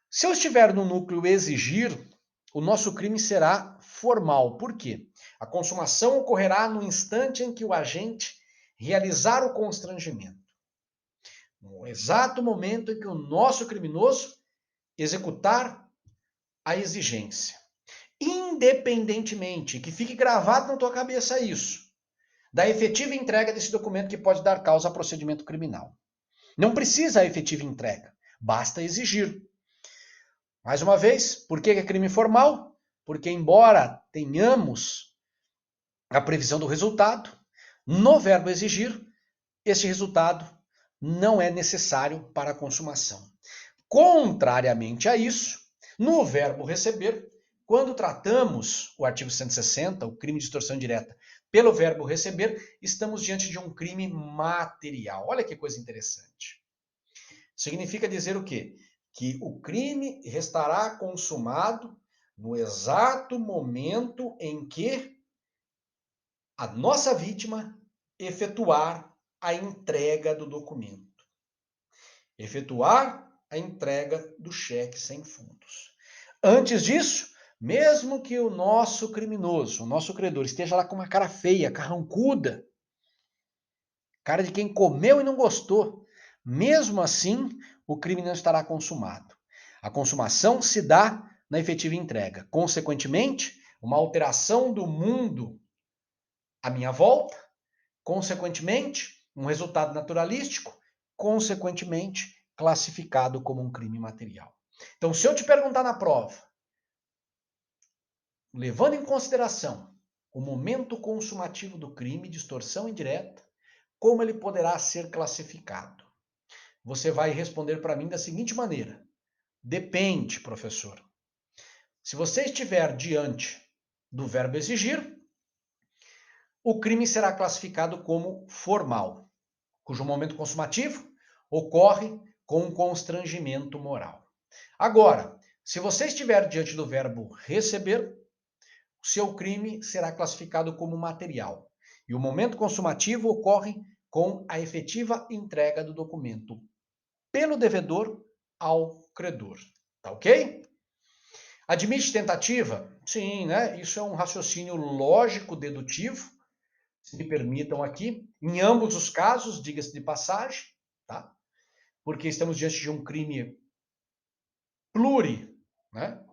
Se eu estiver no núcleo exigir, o nosso crime será formal. Por quê? A consumação ocorrerá no instante em que o agente realizar o constrangimento. No exato momento em que o nosso criminoso executar a exigência. Independentemente, que fique gravado na tua cabeça isso, da efetiva entrega desse documento que pode dar causa a procedimento criminal. Não precisa a efetiva entrega, basta exigir. Mais uma vez, por que é crime formal? Porque, embora tenhamos a previsão do resultado, no verbo exigir, este resultado não é necessário para a consumação. Contrariamente a isso, no verbo receber, quando tratamos o artigo 160, o crime de extorsão indireta, pelo verbo receber, estamos diante de um crime material. Olha que coisa interessante. Significa dizer o quê? Que o crime restará consumado no exato momento em que a nossa vítima efetuar a entrega do documento. Efetuar a entrega do cheque sem fundos. Antes disso, mesmo que o nosso criminoso, o nosso credor, esteja lá com uma cara feia, carrancuda, cara de quem comeu e não gostou, mesmo assim, o crime não estará consumado. A consumação se dá na efetiva entrega. Consequentemente, uma alteração do mundo à minha volta, consequentemente, um resultado naturalístico, consequentemente, classificado como um crime material. Então, se eu te perguntar na prova, levando em consideração o momento consumativo do crime de extorsão indireta, como ele poderá ser classificado? Você vai responder para mim da seguinte maneira: depende, professor. Se você estiver diante do verbo exigir, o crime será classificado como formal, cujo momento consumativo ocorre com um constrangimento moral. Agora, se você estiver diante do verbo receber, o seu crime será classificado como material. E o momento consumativo ocorre com a efetiva entrega do documento pelo devedor ao credor. Tá ok? Admite tentativa? Sim, né? Isso é um raciocínio lógico-dedutivo. Se me permitam aqui. Em ambos os casos, diga-se de passagem, tá? Porque estamos diante de um crime né?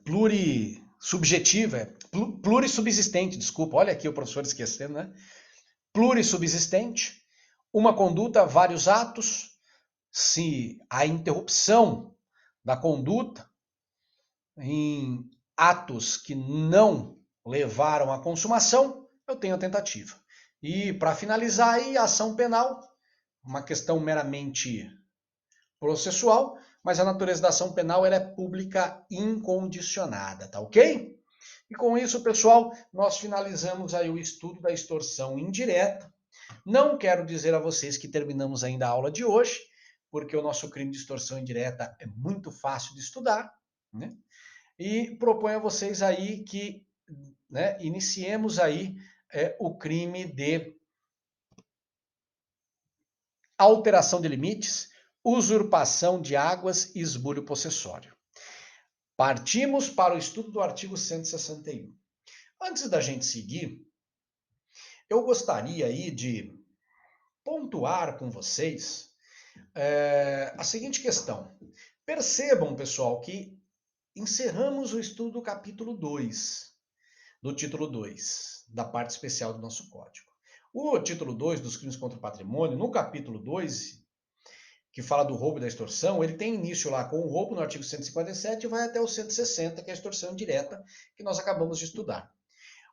Plurissubjetiva, plurissubsistente, desculpa, olha aqui o professor esquecendo, né? Plurissubsistente, uma conduta, vários atos. Se a interrupção da conduta em atos que não levaram à consumação, eu tenho a tentativa. E para finalizar aí, a ação penal, uma questão meramente processual, mas a natureza da ação penal ela é pública incondicionada, tá ok? E com isso, pessoal, nós finalizamos aí o estudo da extorsão indireta. Não quero dizer a vocês que terminamos ainda a aula de hoje, porque o nosso crime de extorsão indireta é muito fácil de estudar, né? E proponho a vocês aí que, né, iniciemos aí o crime de alteração de limites, usurpação de águas e esbulho possessório. Partimos para o estudo do artigo 161. Antes da gente seguir, eu gostaria aí de pontuar com vocês a seguinte questão. Percebam, pessoal, que encerramos o estudo do capítulo 2, do título 2, da parte especial do nosso código. O título 2 dos crimes contra o patrimônio, no capítulo 2, que fala do roubo e da extorsão, ele tem início lá com o roubo no artigo 157 e vai até o 160, que é a extorsão indireta, que nós acabamos de estudar.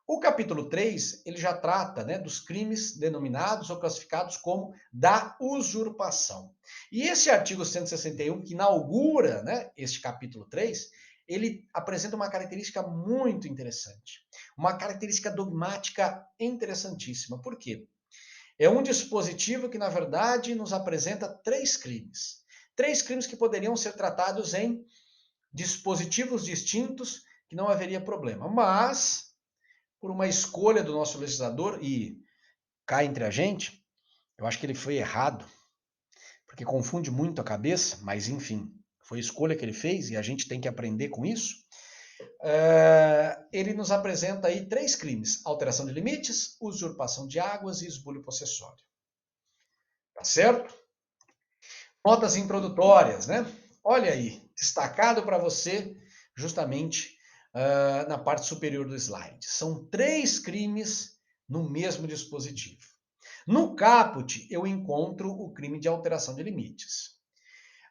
O capítulo 3, ele já trata, né, dos crimes denominados ou classificados como da usurpação. E esse artigo 161, que inaugura, né, este capítulo 3, ele apresenta uma característica muito interessante. Uma característica dogmática interessantíssima. Por quê? É um dispositivo que, na verdade, nos apresenta três crimes. Três crimes que poderiam ser tratados em dispositivos distintos, que não haveria problema. Mas, por uma escolha do nosso legislador, e cá entre a gente, eu acho que ele foi errado, porque confunde muito a cabeça, mas enfim, foi a escolha que ele fez e a gente tem que aprender com isso. Ele nos apresenta aí três crimes: alteração de limites, usurpação de águas e esbulho possessório. Tá certo? Notas introdutórias, né? Olha aí, destacado para você, justamente na parte superior do slide. São três crimes no mesmo dispositivo. No caput, eu encontro o crime de alteração de limites.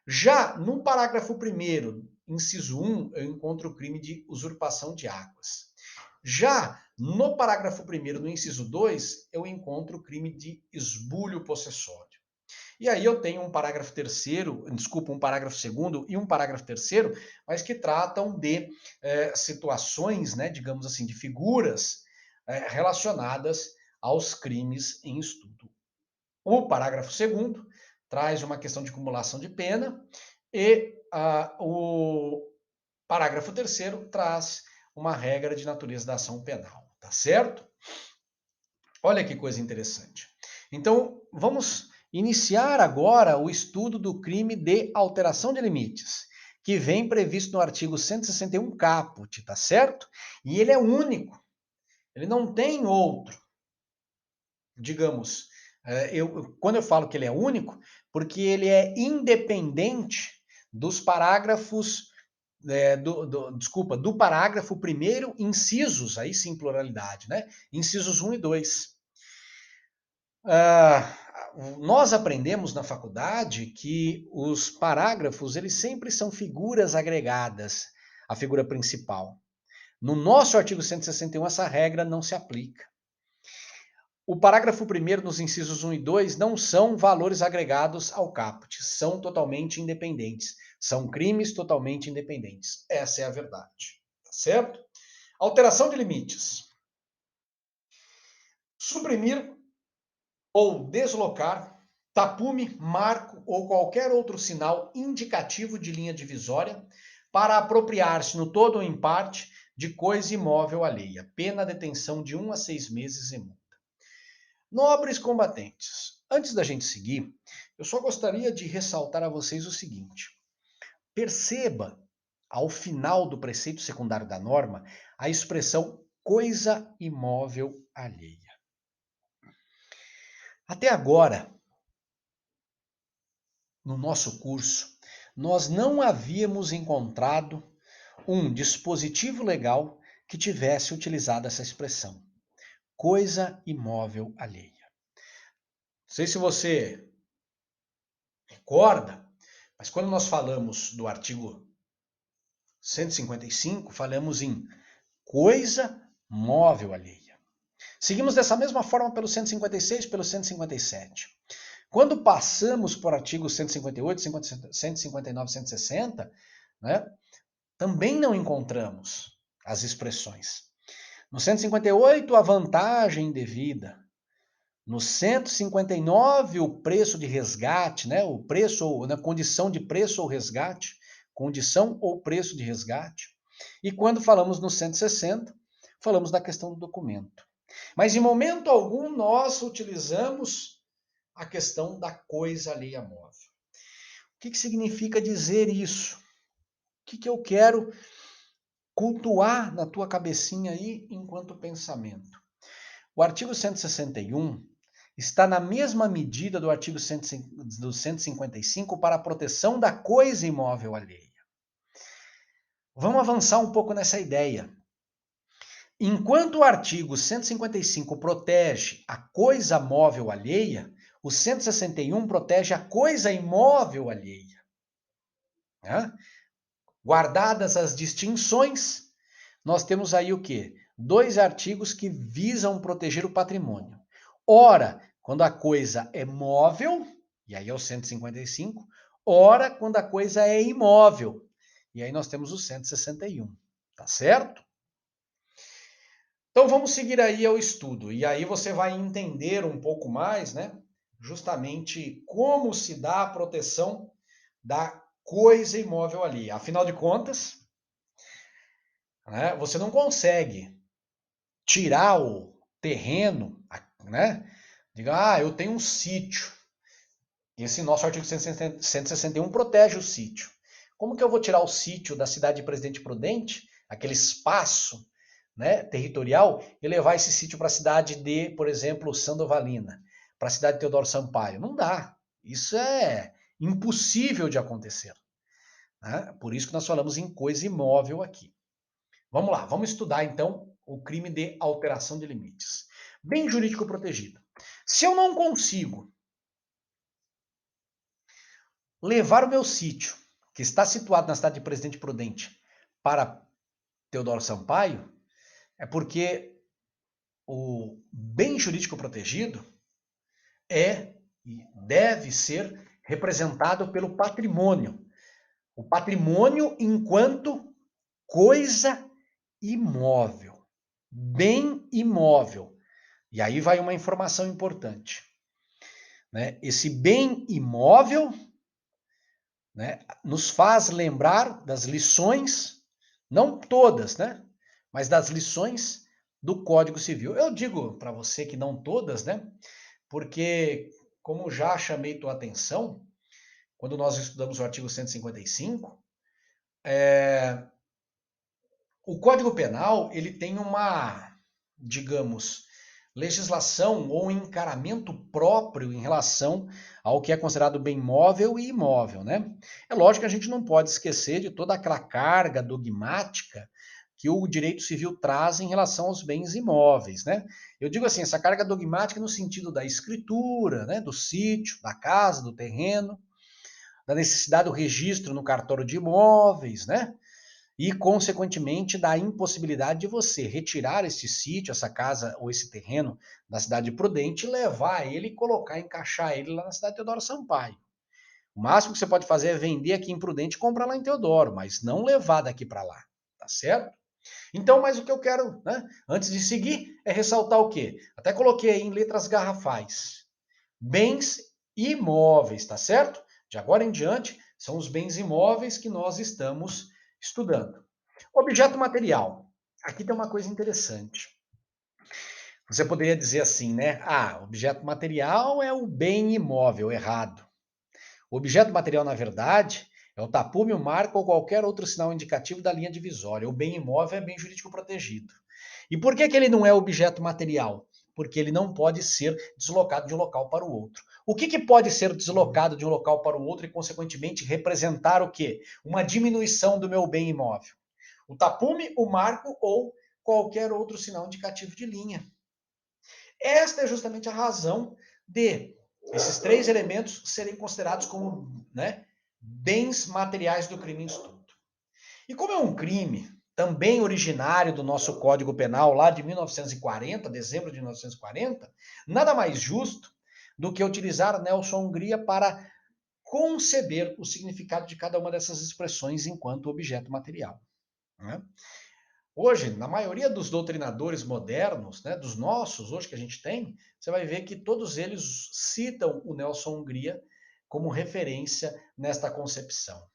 Já no parágrafo 1º, inciso 1, eu encontro o crime de usurpação de águas. Já no parágrafo 1º, no inciso 2, eu encontro o crime de esbulho possessório. E aí eu tenho um parágrafo 3º, desculpa, um parágrafo 2º e um parágrafo 3º, mas que tratam de situações, né, digamos assim, de figuras relacionadas aos crimes em estudo. O parágrafo 2º traz uma questão de acumulação de pena e o parágrafo 3º traz uma regra de natureza da ação penal, tá certo? Olha que coisa interessante. Então, vamos iniciar agora o estudo do crime de alteração de limites, que vem previsto no artigo 161 caput, tá certo? E ele é único, ele não tem outro. Digamos, quando eu falo que ele é único, porque ele é independente dos parágrafos, do parágrafo 1º, incisos, aí sim pluralidade, né? Incisos 1 e 2. Nós aprendemos na faculdade que os parágrafos, eles sempre são figuras agregadas à figura principal. No nosso artigo 161, essa regra não se aplica. O parágrafo 1º, nos incisos 1 e 2, não são valores agregados ao caput, são totalmente independentes. São crimes totalmente independentes. Essa é a verdade. Tá certo? Alteração de limites. Suprimir ou deslocar tapume, marco ou qualquer outro sinal indicativo de linha divisória para apropriar-se no todo ou em parte de coisa imóvel alheia. Pena detenção de 1 a 6 meses e multa. Nobres combatentes, antes da gente seguir, eu só gostaria de ressaltar a vocês o seguinte. Perceba, ao final do preceito secundário da norma, a expressão coisa imóvel alheia. Até agora, no nosso curso, nós não havíamos encontrado um dispositivo legal que tivesse utilizado essa expressão, coisa imóvel alheia. Não sei se você recorda, mas quando nós falamos do artigo 155, falamos em coisa móvel alheia. Seguimos dessa mesma forma pelo 156 e pelo 157. Quando passamos por artigos 158, 159 e 160, né, também não encontramos as expressões. No 158, a vantagem indevida. No 159, o preço de resgate, né? O preço, ou na condição de preço ou resgate, condição ou preço de resgate. E quando falamos no 160, falamos da questão do documento. Mas em momento algum nós utilizamos a questão da coisa alheia móvel. O que significa dizer isso? O que eu quero cultuar na tua cabecinha aí enquanto pensamento? O artigo 161 está na mesma medida do artigo 155 para a proteção da coisa imóvel alheia. Vamos avançar um pouco nessa ideia. Enquanto o artigo 155 protege a coisa móvel alheia, o 161 protege a coisa imóvel alheia. Né? Guardadas as distinções, nós temos aí o quê? 2 artigos que visam proteger o patrimônio. Ora, quando a coisa é móvel, e aí é o 155, ora, quando a coisa é imóvel, e aí nós temos o 161, tá certo? Então vamos seguir aí ao estudo, e aí você vai entender um pouco mais, né, justamente como se dá a proteção da coisa imóvel ali. Afinal de contas, né, você não consegue tirar o terreno, né? Diga, eu tenho um sítio. Esse nosso artigo 161 protege o sítio. Como que eu vou tirar o sítio da cidade de Presidente Prudente, aquele espaço, né, territorial, e levar esse sítio para a cidade de, por exemplo, Sandovalina, para a cidade de Teodoro Sampaio? Não dá. Isso é impossível de acontecer. Né? Por isso que nós falamos em coisa imóvel aqui. Vamos lá, vamos estudar então o crime de alteração de limites. Bem jurídico protegido. Se eu não consigo levar o meu sítio, que está situado na cidade de Presidente Prudente, para Teodoro Sampaio, é porque o bem jurídico protegido é e deve ser representado pelo patrimônio. O patrimônio enquanto coisa imóvel, bem imóvel. E aí vai uma informação importante. Né? Esse bem imóvel, né, nos faz lembrar das lições, não todas, né, mas das lições do Código Civil. Eu digo para você que não todas, né, porque, como já chamei tua atenção, quando nós estudamos o artigo 155, o Código Penal ele tem uma, digamos, legislação ou encaramento próprio em relação ao que é considerado bem móvel e imóvel, né? É lógico que a gente não pode esquecer de toda aquela carga dogmática que o direito civil traz em relação aos bens imóveis, né? Eu digo assim, essa carga dogmática no sentido da escritura, né, do sítio, da casa, do terreno, da necessidade do registro no cartório de imóveis, né? E, consequentemente, da impossibilidade de você retirar esse sítio, essa casa ou esse terreno da cidade de Prudente e levar ele e colocar, encaixar ele lá na cidade de Teodoro Sampaio. O máximo que você pode fazer é vender aqui em Prudente e comprar lá em Teodoro, mas não levar daqui para lá, tá certo? Então, mas o que eu quero, né, antes de seguir, é ressaltar o quê? Até coloquei aí em letras garrafais. Bens imóveis, tá certo? De agora em diante, são os bens imóveis que nós estamos estudando. Objeto material. Aqui tem uma coisa interessante. Você poderia dizer assim, né? Objeto material é o bem imóvel, errado. O objeto material, na verdade, é o tapume, o marco ou qualquer outro sinal indicativo da linha divisória. O bem imóvel é bem jurídico protegido. E por que ele não é objeto material? Porque ele não pode ser deslocado de um local para o outro. O que pode ser deslocado de um local para o outro e, consequentemente, representar o quê? Uma diminuição do meu bem imóvel. O tapume, o marco ou qualquer outro sinal indicativo de linha. Esta é justamente a razão de esses 3 elementos serem considerados como, né, bens materiais do crime em estudo. E como é um crime também originário do nosso Código Penal, lá de 1940, dezembro de 1940, nada mais justo do que utilizar Nelson Hungria para conceber o significado de cada uma dessas expressões enquanto objeto material. Né? Hoje, na maioria dos doutrinadores modernos, né, dos nossos hoje que a gente tem, você vai ver que todos eles citam o Nelson Hungria como referência nesta concepção.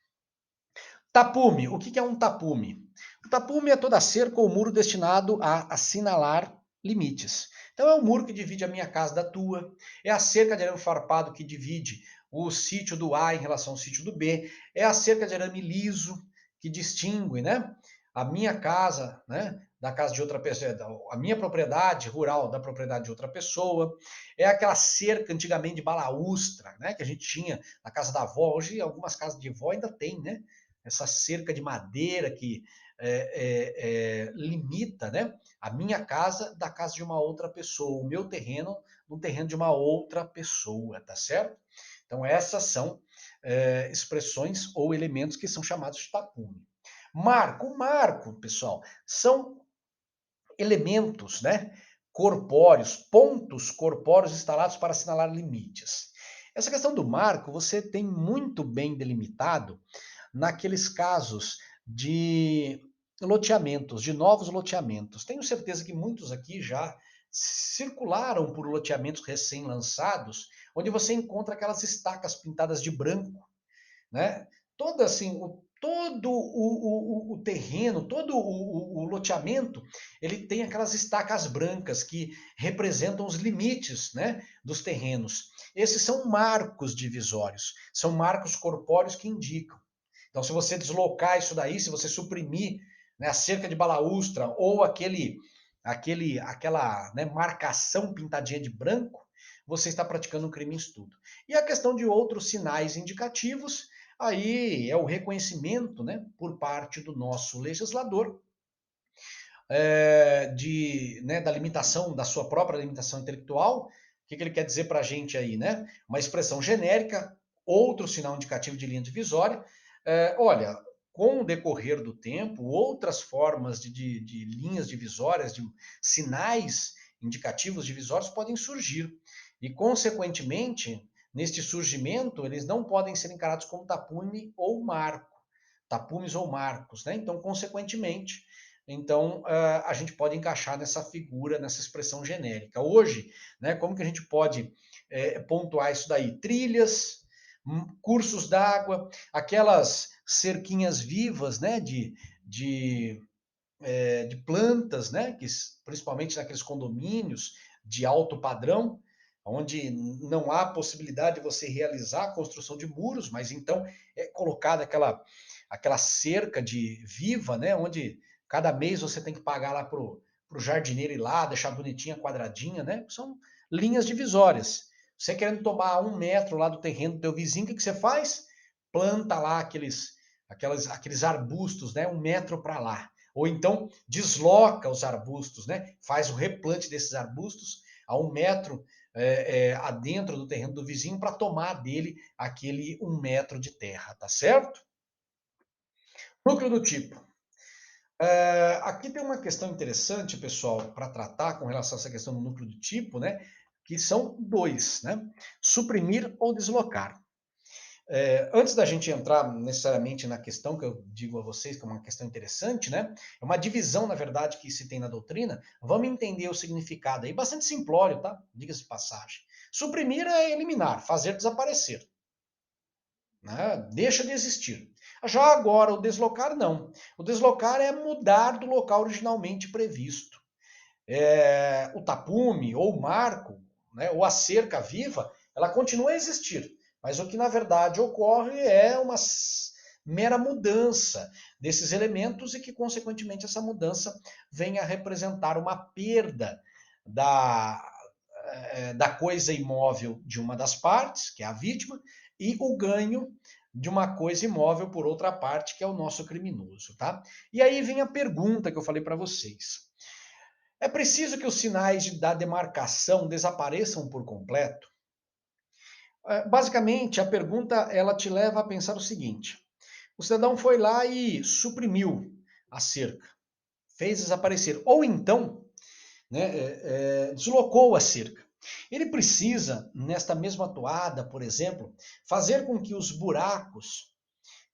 Tapume. O que é um tapume? O tapume é toda cerca ou muro destinado a assinalar limites. Então é o muro que divide a minha casa da tua, é a cerca de arame farpado que divide o sítio do A em relação ao sítio do B, é a cerca de arame liso que distingue, né, a minha casa, né, da casa de outra pessoa, a minha propriedade rural da propriedade de outra pessoa, é aquela cerca antigamente de balaustra, né, que a gente tinha na casa da avó. Hoje algumas casas de avó ainda tem, né, essa cerca de madeira que limita, né, a minha casa da casa de uma outra pessoa, o meu terreno no terreno de uma outra pessoa, tá certo? Então essas são expressões ou elementos que são chamados de tapume. Marco, pessoal, são elementos, né, corpóreos, pontos corpóreos instalados para assinalar limites. Essa questão do marco você tem muito bem delimitado naqueles casos de loteamentos, de novos loteamentos. Tenho certeza que muitos aqui já circularam por loteamentos recém-lançados, onde você encontra aquelas estacas pintadas de branco, né? Todo assim, todo o terreno, todo o loteamento, ele tem aquelas estacas brancas que representam os limites, né, dos terrenos. Esses são marcos divisórios, são marcos corpóreos que indicam. Então, se você deslocar isso daí, se você suprimir, né, a cerca de balaustra ou aquela, né, marcação pintadinha de branco, você está praticando um crime em estudo. E a questão de outros sinais indicativos, aí é o reconhecimento, né, por parte do nosso legislador né, da limitação, da sua própria limitação intelectual. O que ele quer dizer para a gente aí, né? Uma expressão genérica, outro sinal indicativo de linha divisória. Olha, com o decorrer do tempo, outras formas de linhas divisórias, de sinais indicativos divisórios podem surgir. E, consequentemente, neste surgimento, eles não podem ser encarados como tapume ou marco. Tapumes ou marcos, né? Então, consequentemente, então, a gente pode encaixar nessa figura, nessa expressão genérica. Hoje, né, como que a gente pode pontuar isso daí? Trilhas, cursos d'água, aquelas cerquinhas vivas, né, de plantas, né, que, principalmente naqueles condomínios de alto padrão, onde não há possibilidade de você realizar a construção de muros, mas então é colocada aquela cerca de viva, né, onde cada mês você tem que pagar lá pro jardineiro ir lá, deixar bonitinha, quadradinha, né? São linhas divisórias. Você querendo tomar 1 metro lá do terreno do teu vizinho, o que você faz? Planta lá aqueles arbustos, né? 1 metro para lá. Ou então desloca os arbustos, né? Faz o replante desses arbustos a 1 metro adentro do terreno do vizinho para tomar dele aquele 1 metro de terra, tá certo? Núcleo do tipo. Aqui tem uma questão interessante, pessoal, para tratar com relação a essa questão do núcleo do tipo, né? Que são dois, né? Suprimir ou deslocar. Antes da gente entrar necessariamente na questão que eu digo a vocês, que é uma questão interessante, né? É uma divisão, na verdade, que se tem na doutrina. Vamos entender o significado aí, bastante simplório, tá? Diga-se de passagem. Suprimir é eliminar, fazer desaparecer, né? Deixa de existir. Já agora, o deslocar, não. O deslocar é mudar do local originalmente previsto. O tapume, ou o marco, né, ou a cerca viva, ela continua a existir. Mas o que, na verdade, ocorre é uma mera mudança desses elementos e que, consequentemente, essa mudança vem a representar uma perda da coisa imóvel de uma das partes, que é a vítima, e o ganho de uma coisa imóvel por outra parte, que é o nosso criminoso, tá? E aí vem a pergunta que eu falei para vocês. É preciso que os sinais da demarcação desapareçam por completo? Basicamente, a pergunta ela te leva a pensar o seguinte: o cidadão foi lá e suprimiu a cerca, fez desaparecer, ou então, né, deslocou a cerca. Ele precisa, nesta mesma toada, por exemplo, fazer com que os buracos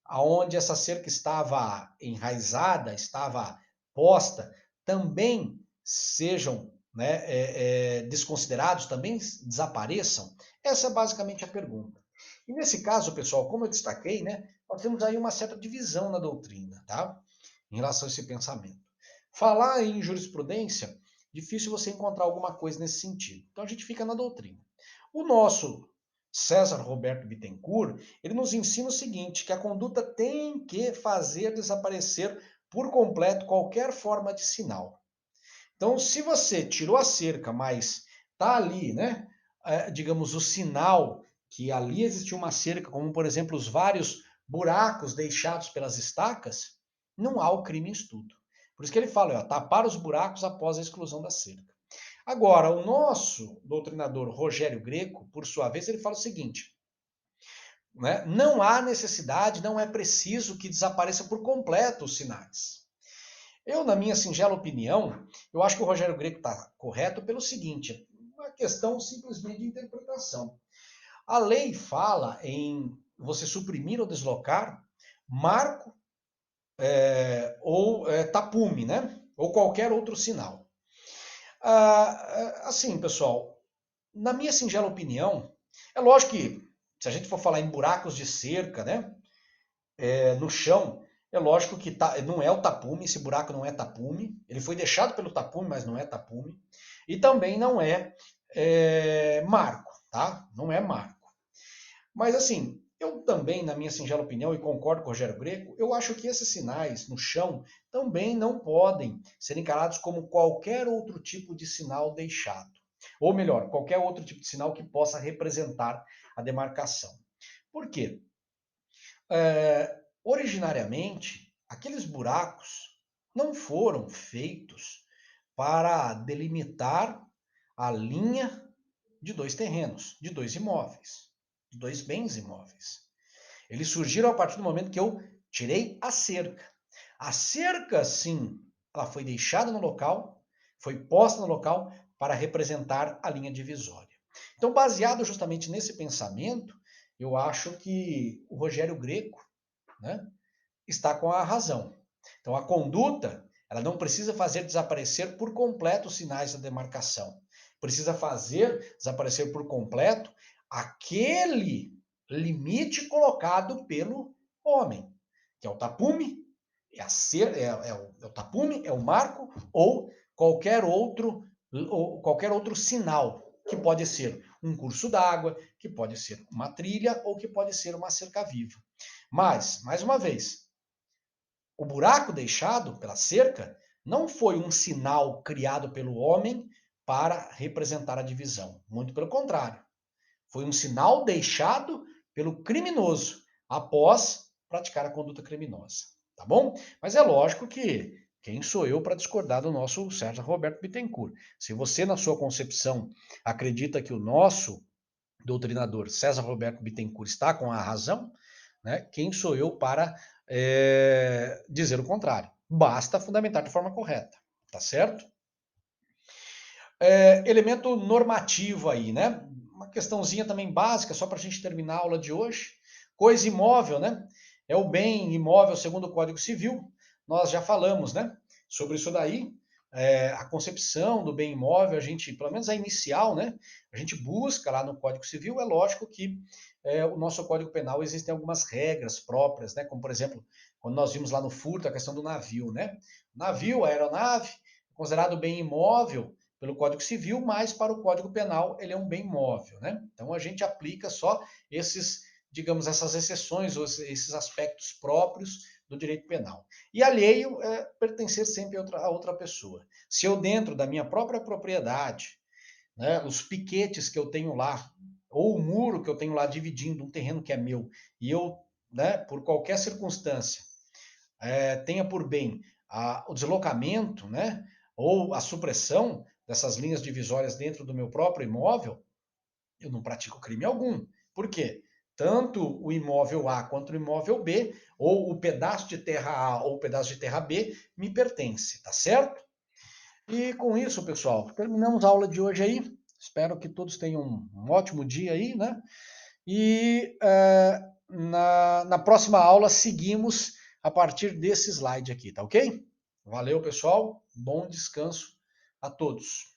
aonde essa cerca estava enraizada, estava posta também sejam, né, desconsiderados, também desapareçam? Essa é basicamente a pergunta. E nesse caso, pessoal, como eu destaquei, né, nós temos aí uma certa divisão na doutrina, tá? Em relação a esse pensamento. Falar em jurisprudência, difícil você encontrar alguma coisa nesse sentido. Então a gente fica na doutrina. O nosso César Roberto Bittencourt, ele nos ensina o seguinte, que a conduta tem que fazer desaparecer por completo qualquer forma de sinal. Então, se você tirou a cerca, mas tá ali, né, digamos, o sinal que ali existiu uma cerca, como por exemplo os vários buracos deixados pelas estacas, não há o crime em estudo. Por isso que ele fala, ó, tapar os buracos após a exclusão da cerca. Agora, o nosso doutrinador Rogério Greco, por sua vez, ele fala o seguinte, né, não há necessidade, não é preciso que desapareça por completo os sinais. Eu, na minha singela opinião, eu acho que o Rogério Greco está correto pelo seguinte, uma questão simplesmente de interpretação. A lei fala em você suprimir ou deslocar marco ou tapume, né? Ou qualquer outro sinal. Assim, pessoal, na minha singela opinião, é lógico que se a gente for falar em buracos de cerca, né? No chão, é lógico que não é o tapume, esse buraco não é tapume, ele foi deixado pelo tapume, mas não é tapume, e também não é marco, tá? Não é marco. Mas assim, eu também, na minha singela opinião, e concordo com o Rogério Greco, eu acho que esses sinais no chão também não podem ser encarados como qualquer outro tipo de sinal deixado. Ou melhor, qualquer outro tipo de sinal que possa representar a demarcação. Por quê? Originariamente, aqueles buracos não foram feitos para delimitar a linha de dois terrenos, de dois imóveis, de dois bens imóveis. Eles surgiram a partir do momento que eu tirei a cerca. A cerca, sim, ela foi deixada no local, foi posta no local para representar a linha divisória. Então, baseado justamente nesse pensamento, eu acho que o Rogério Greco, né, está com a razão. Então, a conduta, ela não precisa fazer desaparecer por completo os sinais da demarcação. Precisa fazer desaparecer por completo aquele limite colocado pelo homem, que é o tapume, é o tapume, é o marco ou qualquer outro sinal, que pode ser um curso d'água, que pode ser uma trilha ou que pode ser uma cerca viva. Mas, mais uma vez, o buraco deixado pela cerca não foi um sinal criado pelo homem para representar a divisão. Muito pelo contrário. Foi um sinal deixado pelo criminoso após praticar a conduta criminosa. Tá bom? Mas é lógico que quem sou eu para discordar do nosso Sérgio Roberto Bittencourt? Se você, na sua concepção, acredita que o nosso doutrinador César Roberto Bittencourt está com a razão, né? Quem sou eu para dizer o contrário? Basta fundamentar de forma correta, tá certo? Elemento normativo aí, né? Uma questãozinha também básica, só para a gente terminar a aula de hoje. Coisa imóvel, né? É o bem imóvel segundo o Código Civil. Nós já falamos, né? Sobre isso daí. A concepção do bem imóvel, a gente, pelo menos a inicial, né? A gente busca lá no Código Civil. É lógico que o nosso Código Penal existem algumas regras próprias, né? Como, por exemplo, quando nós vimos lá no furto a questão do navio, né? O navio, a aeronave, considerado bem imóvel pelo Código Civil, mas para o Código Penal ele é um bem móvel, né? Então a gente aplica só esses, digamos, essas exceções, esses aspectos próprios do direito penal. E alheio é pertencer sempre a outra pessoa. Se eu dentro da minha própria propriedade, né, os piquetes que eu tenho lá, ou o muro que eu tenho lá dividindo um terreno que é meu, e eu, né, por qualquer circunstância, tenha por bem o deslocamento, né, ou a supressão dessas linhas divisórias dentro do meu próprio imóvel, eu não pratico crime algum. Por quê? Tanto o imóvel A quanto o imóvel B, ou o pedaço de terra A ou o pedaço de terra B, me pertence, tá certo? E com isso, pessoal, terminamos a aula de hoje aí. Espero que todos tenham um ótimo dia aí, né? E na próxima aula seguimos a partir desse slide aqui, tá ok? Valeu, pessoal. Bom descanso a todos.